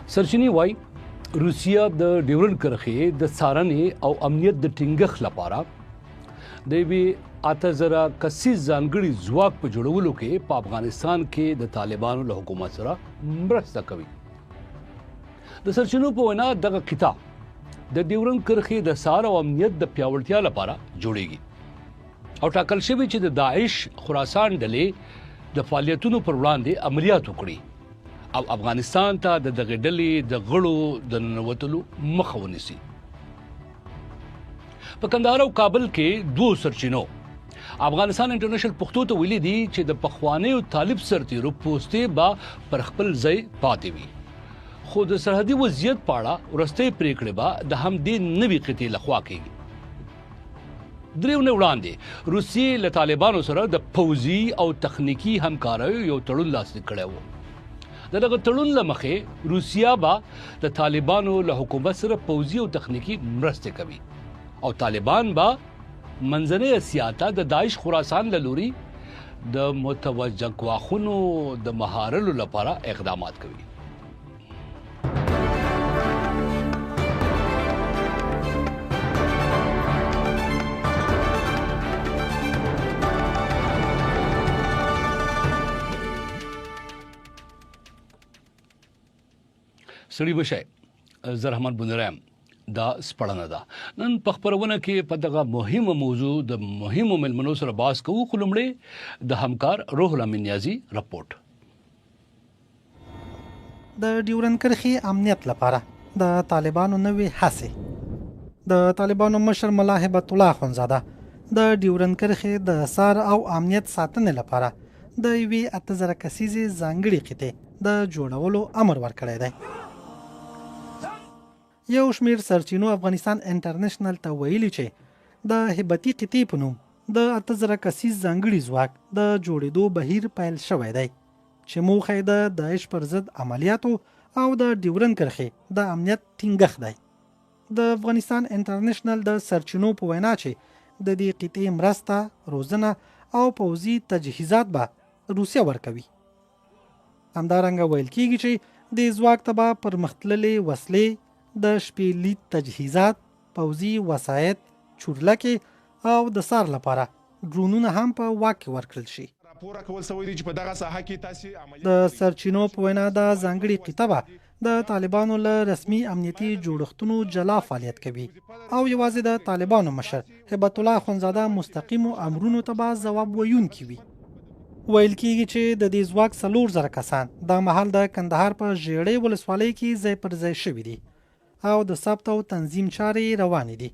سرچینې وایي روسیا د ډیورنډ کرښې د څارنې او امنیت د ټینګښت لپاره د یوې 8000 کسیز ځانګړي ځواک په جوړولو کې په افغانستان کې د طالبانو له حکومت سره مرسته کوي. د سرچینو په وینا دغه قطاع د ډیورنډ کرښې د څار او امنیت د پیاوړتیا لپاره جوړیږي او ټاکل شوی چې د داعش خراسان ډلې د فعالیتونو پر وړاندې عملیات وکړي او افغانستان ته د دغه ډلې د غړو د ننوتلو مخه ونیسي. په کندهار او کابل کې دوه سرچینو افغانستان انټرنیشنل پښتو ته ویلي دي چې د پخوانیو طالب سرتیرو پوستې به پر خپل ځای پاتې وي، خو د سرحدي وضعیت په اړه وروستۍ پریکړې به د همدې نوي قطعې لخوا کیږي. درې ورځې وړاندې روسیې له طالبانو سره د پوځي او تخنیکي همکاریو یو تړون لاسلیک کړی و. دغه تړون له مخې روسیا به د طالبانو له حکومت سره پوځي او تخنیکي مرستې کوي او طالبان به منځنۍ اسیا ته د داعش خراسان له لوري د متوجه ګواښونو د مهارلو لپاره اقدامات کوي. سړي بشي زه رحمان بنرایم دا سپړنه ده. نن په خبرونه کې په دغه مهمه موضوع د مهمو ملمنو سره بحث کوو، خو لومړی د همکار روح الله نیازي رپورټ. د ډیورنډ کرښې امنیت لپاره د طالبانو نوې هڅې. د طالبانو مشر ملا هبت الله اخونزاده د ډیورنډ کرښې د څار او امنیت ساتنې لپاره د یوې 8000 کسیزې ځانګړې قطعې د جوړولو امر ورکړی دی. یو شمیر سرچینو افغانستان انټرنیشنل ته ویلي چې د هبتي قطعې په نوم د 8000 کسیز ځانګړي ځواک د جوړېدو بهیر پیل شوی دی چې موخه یې د داعش پر ضد عملیاتو او د ډیورنډ کرښې د امنیت ټینګښت دی. د افغانستان انټرنیشنل د سرچینو په وینا چې د دې قطعې مرسته، روزنه او پوځي تجهیزات به روسیه ورکوي. همدارنګه ویل کېږي چې د ځواک ته به پرمختللې وسلې، د شپې لید تجهیزات، پوځي وسایط، چورلکې او د څار لپاره ډرونونه هم په واک کې ورکړل شي. د سرچینو په وینا د ځانګړي قطعه به د طالبانو له رسمي امنیتي جوړښتونو جلا فعالیت کوي او یوازې د طالبانو مشر هبت الله اخونزاده مستقیمو امرونو ته به ځواب ویونکي وي. ویل کېږي چې د دې ځواک 4000 کسان د مهال د کندهار په ژیړۍ ولسوالۍ کې ځای پر ځای شوي دي او د ثبت او تنظیم چارې روانې دي،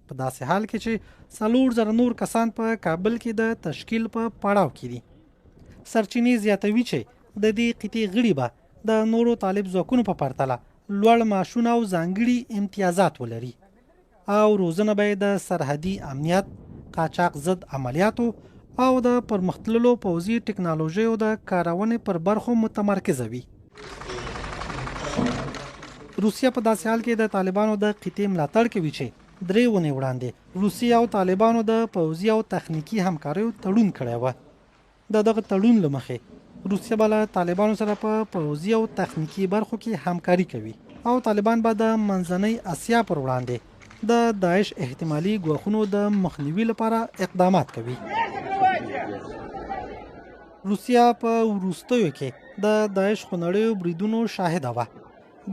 په داسې حال کې چې 4000 نور کسان په کابل کې د تشکیل په پړاو کې دي. سرچینې زیاتوي چې د دې قطعې غړي به د نورو طالب ځواکونو په پرتله لوړ معاشونه او ځانګړي امتیازات ولري او روزنه به د سرحدي امنیت، قاچاق ضد عملیاتو او د پرمختللو پوځي ټکنالوژیو د کارونې پر برخو متمرکزه وي. روسیا په داسې حال کې د طالبانو د قطعې ملاتړ کوي چې 3 ورځې وړاندې روسیا او طالبانو د پوځي او تخنیکي همکاریو تړون کړی و. د دغه تړون له مخې روسیا به له طالبانو سره په پوځي او تخنیکي برخو کې همکاري کوي او طالبان به د منځنۍ اسیا پر وړاندې د داعش احتمالي ګواښونو د مخنیوي لپاره اقدامات کوي. روسیا په وروستیو کې د داعش خونړیو بریدونو شاهده وه.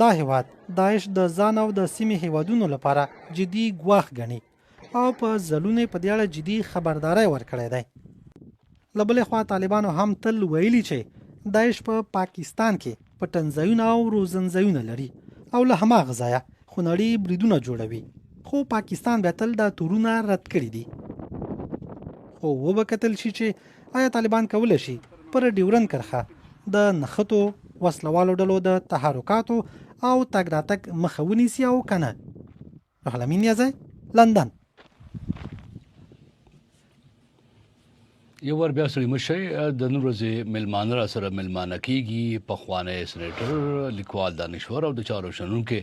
دا هیواد داعش د ځان او د سیمې هیوادونو لپاره جدي ګواښ ګڼي او په ځلونه په دې اړه جدي خبرداری ورکړی دی. له بلې خوا طالبانو هم تل ویلي چې داعش په پاکستان کې پټنځایونه او روزنځایونه لري او له هماغه ځایه خونړي بریدونه جوړوي، خو پاکستان بیا تل دا تورونه رد کړي دي. خو وبکتل شي چې آیا طالبان کولی شي پر ډیورنډ کرښه د نښتو، وسلوالو ډلو د تحرکاتو او تګ راتګ مخه ونیسي او کنه. روح الله نیازي، لندن. یو ور بیا سړي مشي د نن ورځې ملمانه را سره ملمانه کیږي پخوانی سېنیټر لیکوال دانشور او د چارو شنونکو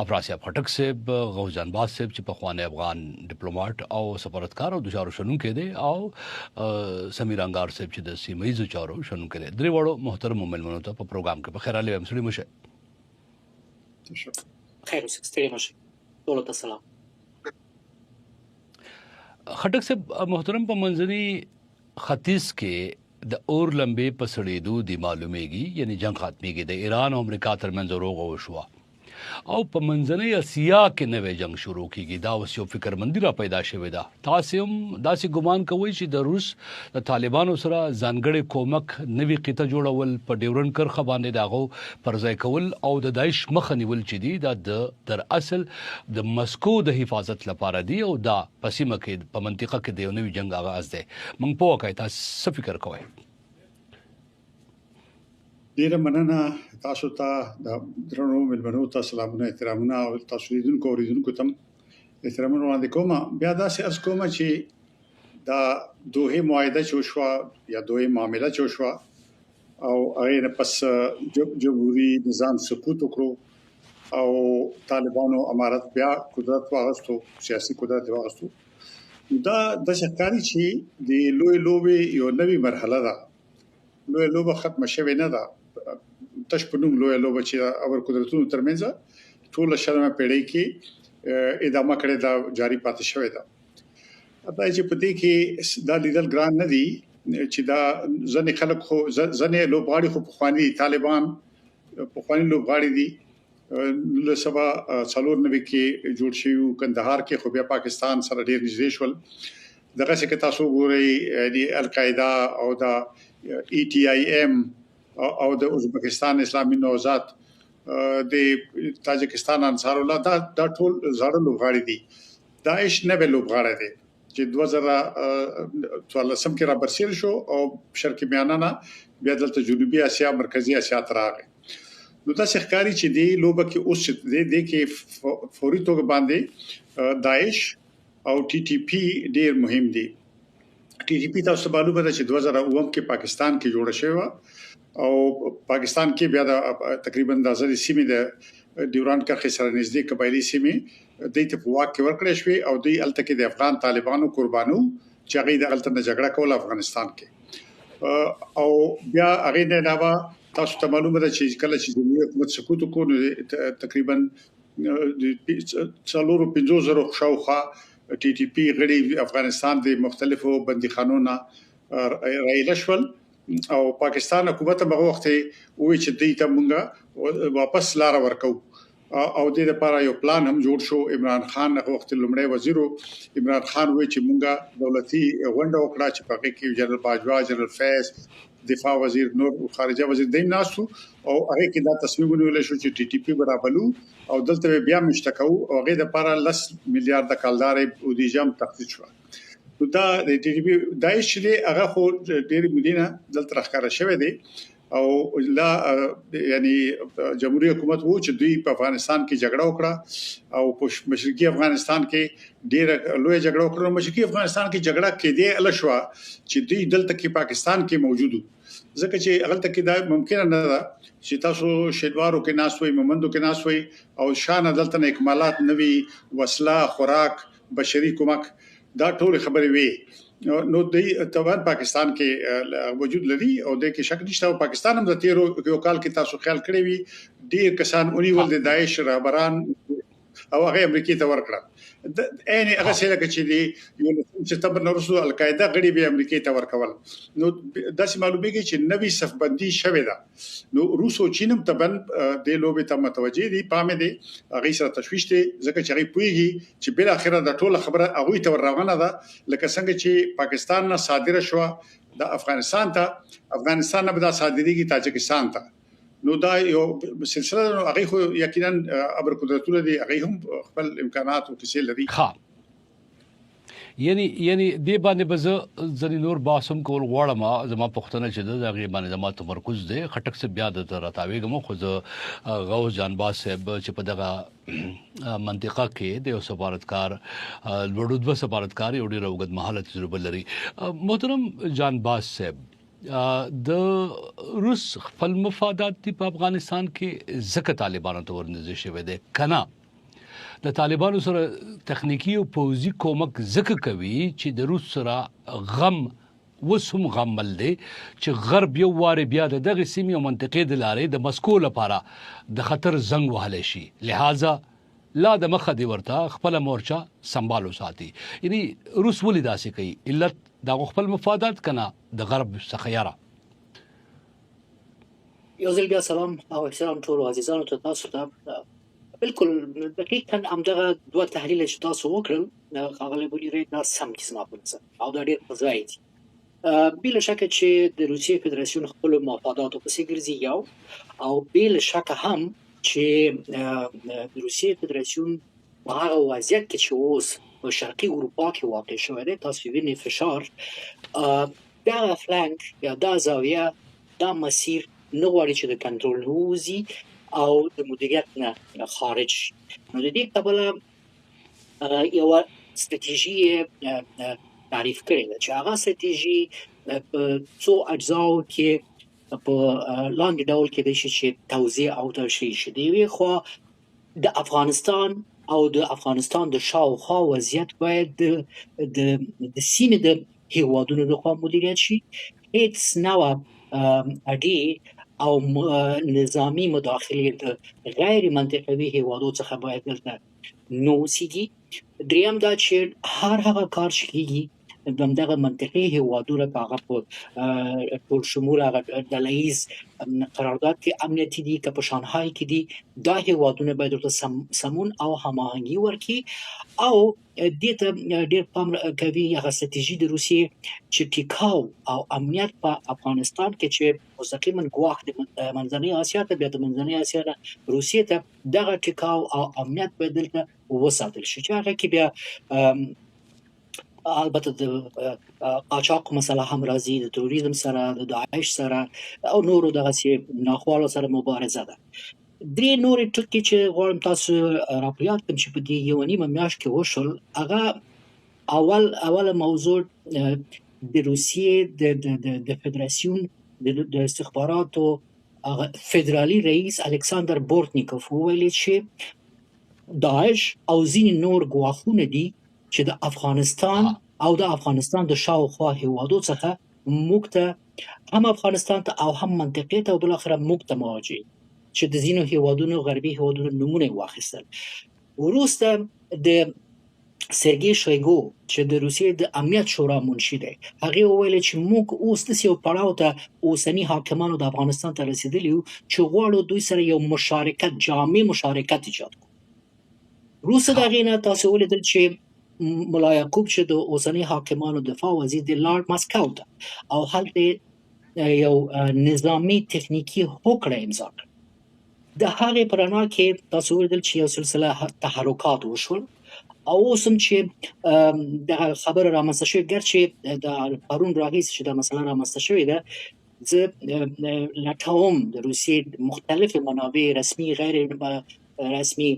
افراسیاب خټک صاحب، غوث جان باز صاحب چې پخوانی افغان ډیپلوماټ او سفارتکار او د چارو شنونکو دی، او سمیر انګار صاحب چې د سیمه ییزو چارو شنونکو دی. درې وړو محترم ملمنو ته په پروګرام کې په خیر علي سړي مشي. خیر اوسئ، ستړي مشئ. ټولو ته سلام. خټک صاحب محترم په منځني ختیځ کې د اور لمبې په سړېدو دی معلومیږي یعنی جنگ ختميږي د ایران او امریکا ترمنځ روغ وشوه او په منځنۍ اسیا کې نوې جنگ شروع کیږي دا اوس یو فکرمندي را پیدا شوې ده تاسو هم داسې ګمان کوئ چې د روس د طالبانو سره ځانګړي کومک نوې قطه جوړول په ډیورن کرخه باندې داغو پرځای کول او د داعش مخه نیول چې دي دا در اصل د مسکو د حفاظت لپاره دی او دا پسیمه کې په منطقه کې د یو نوې جنگ آغاز دی موږ په واقع تاسو څه فکر کوئ ډیره مننه تاسو ته د درنو ملمنو ته سلامونه احترامونه او تاسو لیدونکو او اوریدونکو ته احترامونه وړاندې کوم بیا داسې ارز کوم چې دا دوه معاهده چې وشوه یا دوه معامله چې وشوه او هغه پس جمهوریت نظام سقوط وکړو او طالبانو امارت بیا قدرت واغستو سیاسي قدرت واغستو دا د شکاري چې د لوی لوبي یو نوې مرحله ده لوی لوبه ختم شوه نه ده تش په نوم لوی لوبه چې اور قدرتونو ترمنځ ټول شرمه پیړۍ کې ادامه کړې دا جاری پاتې شوې ده دا چې پدې کې دا لیدل ګران نه دي چې دا ځنې خلک خو ځنې لوبغاړي خو په خواني طالبان په خواني لوبغاړي دي له سبا څلور نوي کې جوړ شوی کندهار کې خو بیا پاکستان سره ډیر نږدې شول دغه څه کې تاسو ګورئ د القاعده او د ETIM او د ازبکستان اسلامي نوزاد د تاجکستان انصار الله دا ټول زړه لوبغاړي دي داعش نه به لوبغاړي دي چې 2014 کې را برسېر شو او شرقي میانه بیا دلته جنوبي اسیا مرکزی اسیا ته راغی نو تاسو ښکاری چې دی لوبه کې اوس د کې فوري توګه باندې داعش او TTP ډیر مهم دي TTP تاسو معلومه ده چې 2009 کې پاکستان کې جوړ شوی او پاکستان کې بیا د تقریبا د ازادي سیمې د ډیوران کرښې سره نږدې قبایلی سیمې د ته په واک کې ورکړې شوې او د الته کې د افغان طالبانو قربانو چې هغه د الته جګړه کوله افغانستان کې او بیا هغه نه علاوه تاسو ته معلومه ده چې کله چې جمهوریت حکومت سقوط وکړ تقریبا 450 شاوخوا TTP غړي افغانستان د مختلفو بندیخانونو رایل شول او پاکستان حکومت هغه وخت وی چې دوی ته مونږه واپس لار ورکو او د لپاره یو پلان هم جوړ شو عمران خان هغه وخت لومړی وزیر عمران خان وی چې مونږه دولتي غونډه وکړه چې په کې جنرال باجوا جنرال فیض دفاع وزیر نور خارجه وزیر دیم ناسو او هغه کې دا تصمیم ونیول شو چې TTP برابرلو او دلته بیا مشتکو او هغه د لپاره 10 میلیارډ کالدار او د جام تخصیص شو دا د TTP دایښ دی هغه خو ډېر مدینه دلته راخاره شوی دی او لا یعنی جمهوریت حکومت وو چې دوی په افغانستان کې جګړه وکړه او په مشرقي افغانستان کې ډېر لوی جګړه وکړه مشرقي افغانستان کې جګړه کې دی الشوا چې دوی دلته کې پاکستان کې موجودو ځکه چې هغه کې دا ممکن نه ده چې تاسو شیدوارو کې ناسوي مومندو کې ناسوي او شان دلته اکمالات نوي وسله خوراک بشري کومک دا ټول خبرې وي نو د توان پاکستان کې وجود لري او د کې شک نشته او پاکستان هم د 13 یو کال کې تاسو خیال کړی وي ډیر کسان اونې ول د داعش رهبران او هغه امریکای ته ورکړه اني هغه څه لکه چې دی یو سپتمبر نورسو القاعده غړي به امریکای ته ورکول نو داسې معلومیږي چې نوې صفبندي شوه ده نو روس او چین هم تبن د لوبې ته متوجي دي پامه دي هغه سره تشويش دي ځکه چې هغه پويږي چې بل اخره د ټوله خبره هغه ته روانه ده لکه څنګه چې پاکستان نه صادره شو د افغانستان ته افغانستان نه به صادريږي تاجکستان ته نو دا یو سلسله هغه خو یقینا ابر قدرتونه دي هغه هم خپل امکانات او کیسې لري ها یعنی د باندې بز ځنی نور باسم کول غواړم زما پښتنه چې د هغه باندې زما تمرکز دی خټک سے بیا د راتاویګم خو غوث جان باز صاحب چې په دغه منطقه کې د سفارتکار لوړودو سفارتکار یو ډیر وګد مهاله تجربه لري محترم جان باز صاحب د روس خپل مفادات په افغانستان کې ځکه طالبانو ته ورنږدې شوی دی کنه د طالبانو سره تخنیکی او پوځي کومک ځکه کوي چې د روس سره غم وسوم غمل دی چې غرب یو واره بیا دغه سیمې او منطقې د لارې د مسکو لپاره د خطر زنګ وهلی شي لہذا لا د مخه دی ورته خپل مورچا سنبالو ساتي یعنی روس ولې داسې کوي علت د خپل مفادات کنه د غرب څخه یاره یو ځل بیا سلام او احترام ټول عزیزانو ته تاسو ته بالکل دقیقاً همدغه دوه تحلیل چې تاسو وکړل ښاغلی بونیری دا سم دي زما په نظر او دا ډېر په ځای دي بلا شکه چې د روسیې فدراسیون خپلو مفاداتو پسې ګرځي یو او بلا شکه هم چې د روسیې فدراسیون په هغه وضعیت کې چې اوس په شرقي اروپا کې واقع شوی دی تاسو وینئ فشار دغه فلانک یا دا زاویه دا مسیر نه غواړي چې د کنټرول نه ووځي او د مدیریت نه خارج نو د دې کبله یوه ستراتیژي تعریف کړې ده چې هغه ستراتیژي په څو اجزاو کې په لاندې ډول کېدای شي چې توضیح او تشریح شي د یوې خوا د افغانستان او د افغانستان د شاوخوا وضعیت باید د سیمې د هیوادونو لخوا مدیریت شي هیڅ نوع اډې او نظامی مداخله د غیر منطقوي هیوادو څخه باید دلته نه اوسېږي دریم دا چې هر هغه کار چې کېږي دغه منطقي هیوادونه په هغه په ټول شمول هغه ډله ییز قرارداد کې امنیتي دي که په شانهای کې دي دا هیوادونه باید ورته سمون او هماهنګي ورکړي او دې ته ډېر پام کوي هغه ستراتیژي د روسیې چې ټیکاو او امنیت په افغانستان کې چې مستقیما ګواښ د منځنۍ اسیا ته بیا د منځنۍ اسیا نه روسیې ته دغه ټیکاو او امنیت باید دلته وساتل شي چې هغه کې بیا البته د قاچاق مسله هم راځي د تروریزم سره د داعش سره او نورو دغسې ناخوالو سره مبارزه ده درې نورې ټکي چې غواړم تاسو راپریاد کړم چې په دې یوه نیمه میاشت کې وشول هغه اوله موضوع د روسیې د فدراسیون د استخباراتو فدرالي رئیس الکساندر بورتنیکوف وویل چې داعش او ځینې نور ګواښونه دي چې د افغانستان او د افغانستان د شاوخوا هیوادو څخه موږ ته هم افغانستان ته او هم منطقې ته او بالاخره موږ ته مواجه چې د ځینو هیوادونو غربي هیوادونو نومونه یې واخیستل وروسته د سرګي شویګو چې د روسیې د امنیت شورا منشي دی هغې وویل چې موږ اوس داسې یو پړاو ته اوسني حاکمانو د افغانستان ته رسېدلي یو چې غواړو دوی سره یو مشارکت جامع مشارکت ایجاد کړو وروسته د هغې نه تاسو ولیدل چې ملا یعقوب چې د اوسني حاکمانو دفاع وزیر دی لاړ مسکو ته او هلته یو نظامي تخنیکي هوکړه امضا کړه د هغې په رڼا کې تاسو ولیدل چې یو سلسله تحرکات وشول او اوس هم چې دغه خبره رامنځته شوې ګرچې د پرون راهیسې چې دا مسله رامنځته شوې ده زه لټوم د روسیې مختلفې منابع رسمي غیر رسمي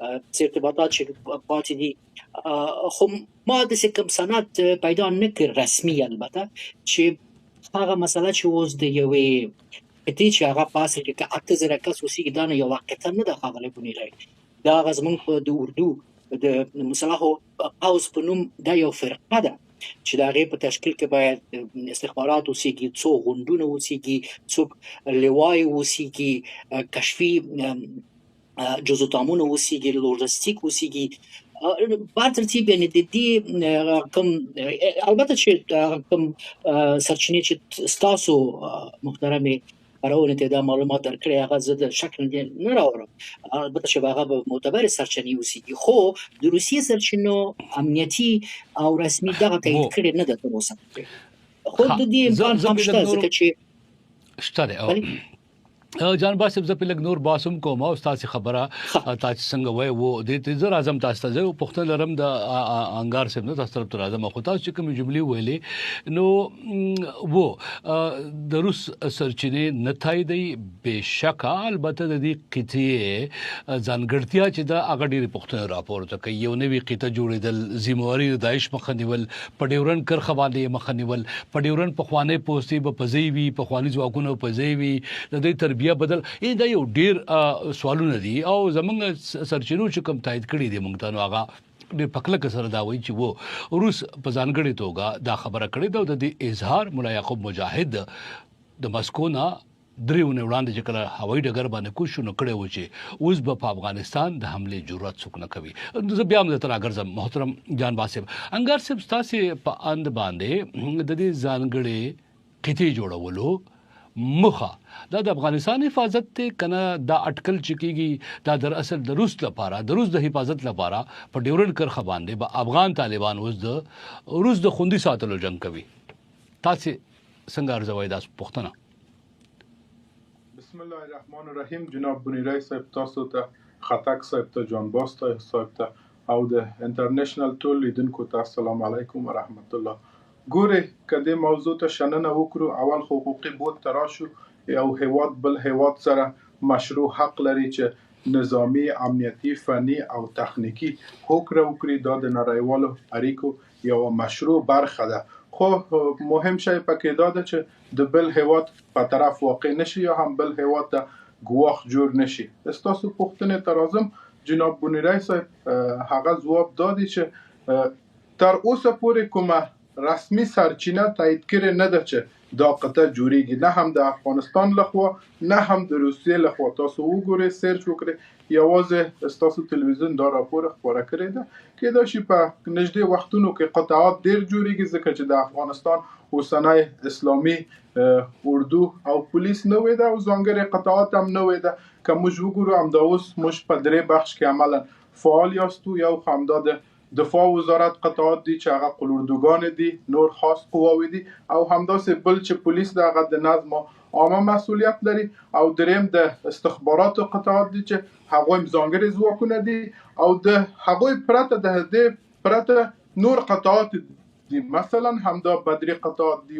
ارتباطات چې پاتې دي خو ما داسې کوم سند پیدا نه کړ رسمي البته چې هغه مسله چې اوس د یوې قطعې چې هغه په اصل کې که 8000 کس اوسېږي دا نه یوه قطعه نه ده ښاغلی بونیری دا هغه زموږ د اردو د مسلحو پوځ په نوم دا یو فرقه ده چې د هغې په تشکیل کې باید استخبارات اوسېږي څو غونډونه اوسېږي څوک لوای اوسېږي کشفي جزوتامونه اوسېږي لوژستیک اوسېږي بر ترتیب یعنې د دې کوم البته چې کوم سرچینې چې ستاسو محترمې خپرونې ته دا معلومات درکړی هغه زه د شک نه راوړم البته چې هغه به معتبرې سرچینې اوسېږي خو د روسیې سرچینو امنیتي او رسمي دغه تایید کړې نه ده تر اوسه خو د دې امکان هم شته ځکه چې شته جان باسم زه په لګ نور باسم کوم او تاسو خبره تاسو څنګه وای وو د تیزر اعظم تاسو ته پښتون لرم د انګار سم نه تاسو طرف اعظم خو تاسو کوم جملې ویلې نو وو د روس سرچینې نتای دی بشک البته د دې قطعه ځانګړتیا چې دا هغه ډېری پښتون راپور ته کوي یو نوې قطعه جوړېدل ذمہواری د داعش مخنیول پډیورن کرخه باندې مخنیول پډیورن په خوانې پوسټي په پزیوي په خواني ځواکونو پزیوي د دې بیا بدل دا یو ډیر سوالونه دي او زمونږ سرچینو چې کوم تایید کړي دي موږ ته نو هغه پکلک سره دا وایي چې و روس په ځانګړې توګه دا خبره کړې ده او د دې اظهار مولا یعقوب مجاهد د مسکو نه دریونه وړاندې چې کله هوایي ډګر باندې کوشش نو کړی و چې اوس به په افغانستان د حمله جرأت څوک نه کوي. زه بیا هم درته راګرځم محترم جان باسم انګار صاحب ستاسې په اند باندې د دې ځانګړې قطعې جوړولو مخه دا د افغانستان حفاظت ته کنه دا اټکل چکیږي دا در اصل د روس لپاره د روس د حفاظت لپاره په ډیورنډ کرخه باندې به افغان طالبان اوس د روس د خوندي ساتلو جنگ کوي. تاسو څنګه ارزوي دا پوښتنه؟ بسم الله الرحمن الرحیم. جناب بنیرای صاحب، تاسو ته خطک صاحب ته جان باستا صاحب ته او د انټرنیشنل ټول لیدونکو ته السلام علیکم ورحمت الله. ګوره کدی موضوع ته شننه وکړو، اول حقوقي بود تراشو یو هیواد بل هیواد سره مشروع حق لري چې نظامی، امنیتی، فنی او تخنیکی هوکړه وکړي. دا د نړیوالو اړیکو یو مشروع برخه ده. خو مهم شی پکې دا ده چې د بل هیواد په طرف واقع نشي یا هم بل هیواد ته ګواښ جوړ نشي. استاسو پوښتنې ته راځم جناب بنیرای صاحب، هغه ځواب دادی چې تر اوسه پورې کومه رسمي سرچینه تایید کړې نه ده چې دا قطعه جوړیږي، نه هم د افغانستان لخوا نه هم د روسیې لخوا. تاسو وګورئ، سرچ وکړئ، یوازې استاسو تلویزیون دا راپور خبره کړې ده. کېدای شي په نږدې وختونو کې قطعات ډېر جوړیږي ځکه چې د افغانستان اوسنی اسلامي اردو او پولیس نوې ده او ځانګړي قطعات هم نوې ده. که موږ وګورو همدا اوس موږ په درې بخش کې عملا فعال یاستو. یو همدا د دفاع وزارت قطعات دي چې هغه قلوردوګان دي، نور خاص قواوی دي، او همداسې بل چې پولیس د هغه د نظم عامه مسؤلیت لري، او دریم د استخباراتو قطعات دي چې هغوی ځانګړي ځواکونه دي، او د هغوی پرته د دې پرته نور قطعات دي، مثلا همدا بدري قطعات دي.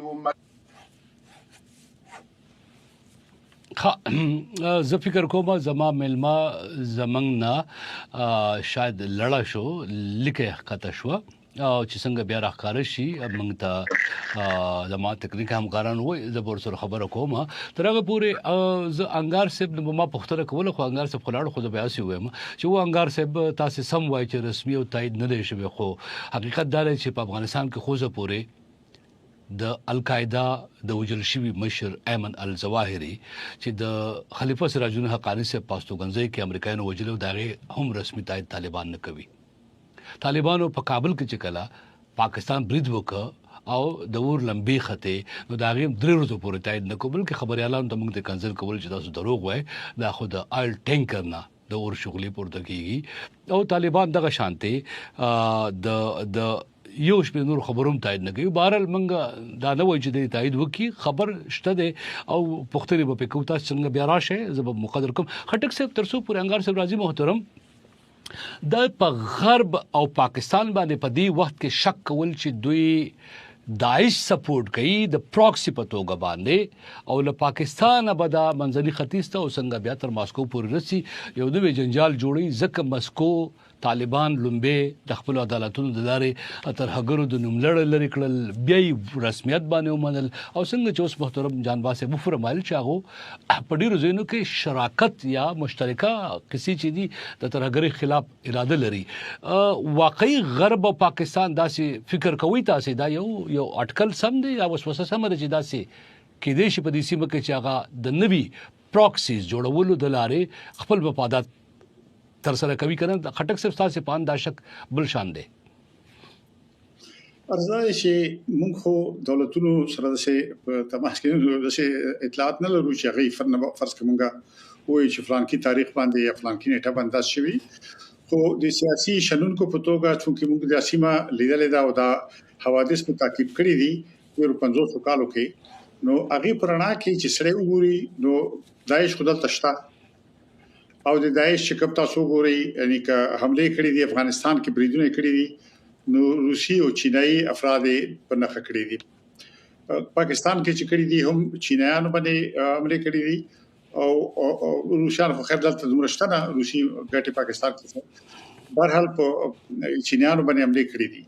زه فکر کوم زما ملما زمنګ نه شاید لړا شو لیکه خطا شو او چې څنګه بیا راخاره شي موږ ته زما تکنیک همکاران وای زه ور سره خبره کوم تر هغه پورې زه انګار صاحب ما پختره کوله خو انګار صاحب خلاړ خو بیا سی وایم چې و انګار صاحب تاسو سم وای چې رسمي او تایید نه دی شوی، خو حقیقت دا چې په افغانستان کې خوځه پورې د القاعده د وجل شوی مشر ایمن الظواهری چې د خلیفہ سراج الدین حقانی سے پاستوګنځي کې امریکایانو وجلو داغه هم رسمي تایید طالبان نه کوي. طالبانو په کابل کې چې کلا پاکستان برید وکړ او د ور لمبي خطه نو داغه درې ورځې پورې تایید نه کوبل کې خبريالانو ته موږ ته کنسل کول چې تاسو دروغ وای دا خو د آیل ټینکر نه د ور شغلې پورته کیږي او طالبان دغه شانته د یو شپه نور خبروم تایید نه کوي. بهرحال منګه دا نه وایي چې د تایید وکي خبر شته ده او پختري به پکو تاسو څنګه بیا راشه زب مقدر کوم. خټک صاحب ترسو پورې انګار صاحب راضي محترم د په غرب او پاکستان باندې په دې وخت کې شک کول چې دوی داعش سپورټ کوي د پروکسی په توګه باندې او له پاکستان به د منځني ختیځ ته او څنګه بیا تر ماسکو پورې رسي یو د جنجال جوړي ځکه مسکو طالبان لومبه د خپل عدالتونو د لارې تر هغرو د نوملړ لري کړل بیا رسمیت باندې ومنل او څنګه چې اوس محترم جان باسه مفرمایل چاغو په ډیرو ځینو کې شراکت یا مشترکه کسی چې دي د تر هغري خلاف اراده لري. واقعي غرب او پاکستان داسې فکر کوي تاسو دا یو اټکل سم دی یا وسوسه سم دی چې داسې کې دې شي په دې سیمه کې چې هغه د نوي پروکسیز جوړولو د لارې خپل مفادات تر سره کوي کنه. خټک صاحب تاسو په اند شک بل شان دی ارزای چې موږ خو دولتونو سره د تماس کې د اطلاعات نه لرو چې غي فرض کومه وایي چې فلان کې تاریخ باندې یا فلان کې نیټه باندې شوی، خو د سیاسي شنونکو په توګه چې موږ د سیمه لیدل دا او دا حوادث په تعقیب کړی دي ور 500 کالو کې نو هغه پرانا کې چې سره وګوري نو داعش خدای تشتا او د داعش چې کوم تاسو ګوري یعنی که حمله کړې دي افغانستان کې بریدونه کړې دي نو روسي او چینایي افراد په نخښه کړې دي. پاکستان کې چې کړې دي هم چینایانو باندې حمله کړې دي او روسیان خو خیر دلته دمرشتنه روسي ګټي پاکستان کې بهرحال په چینایانو باندې حمله کړې دي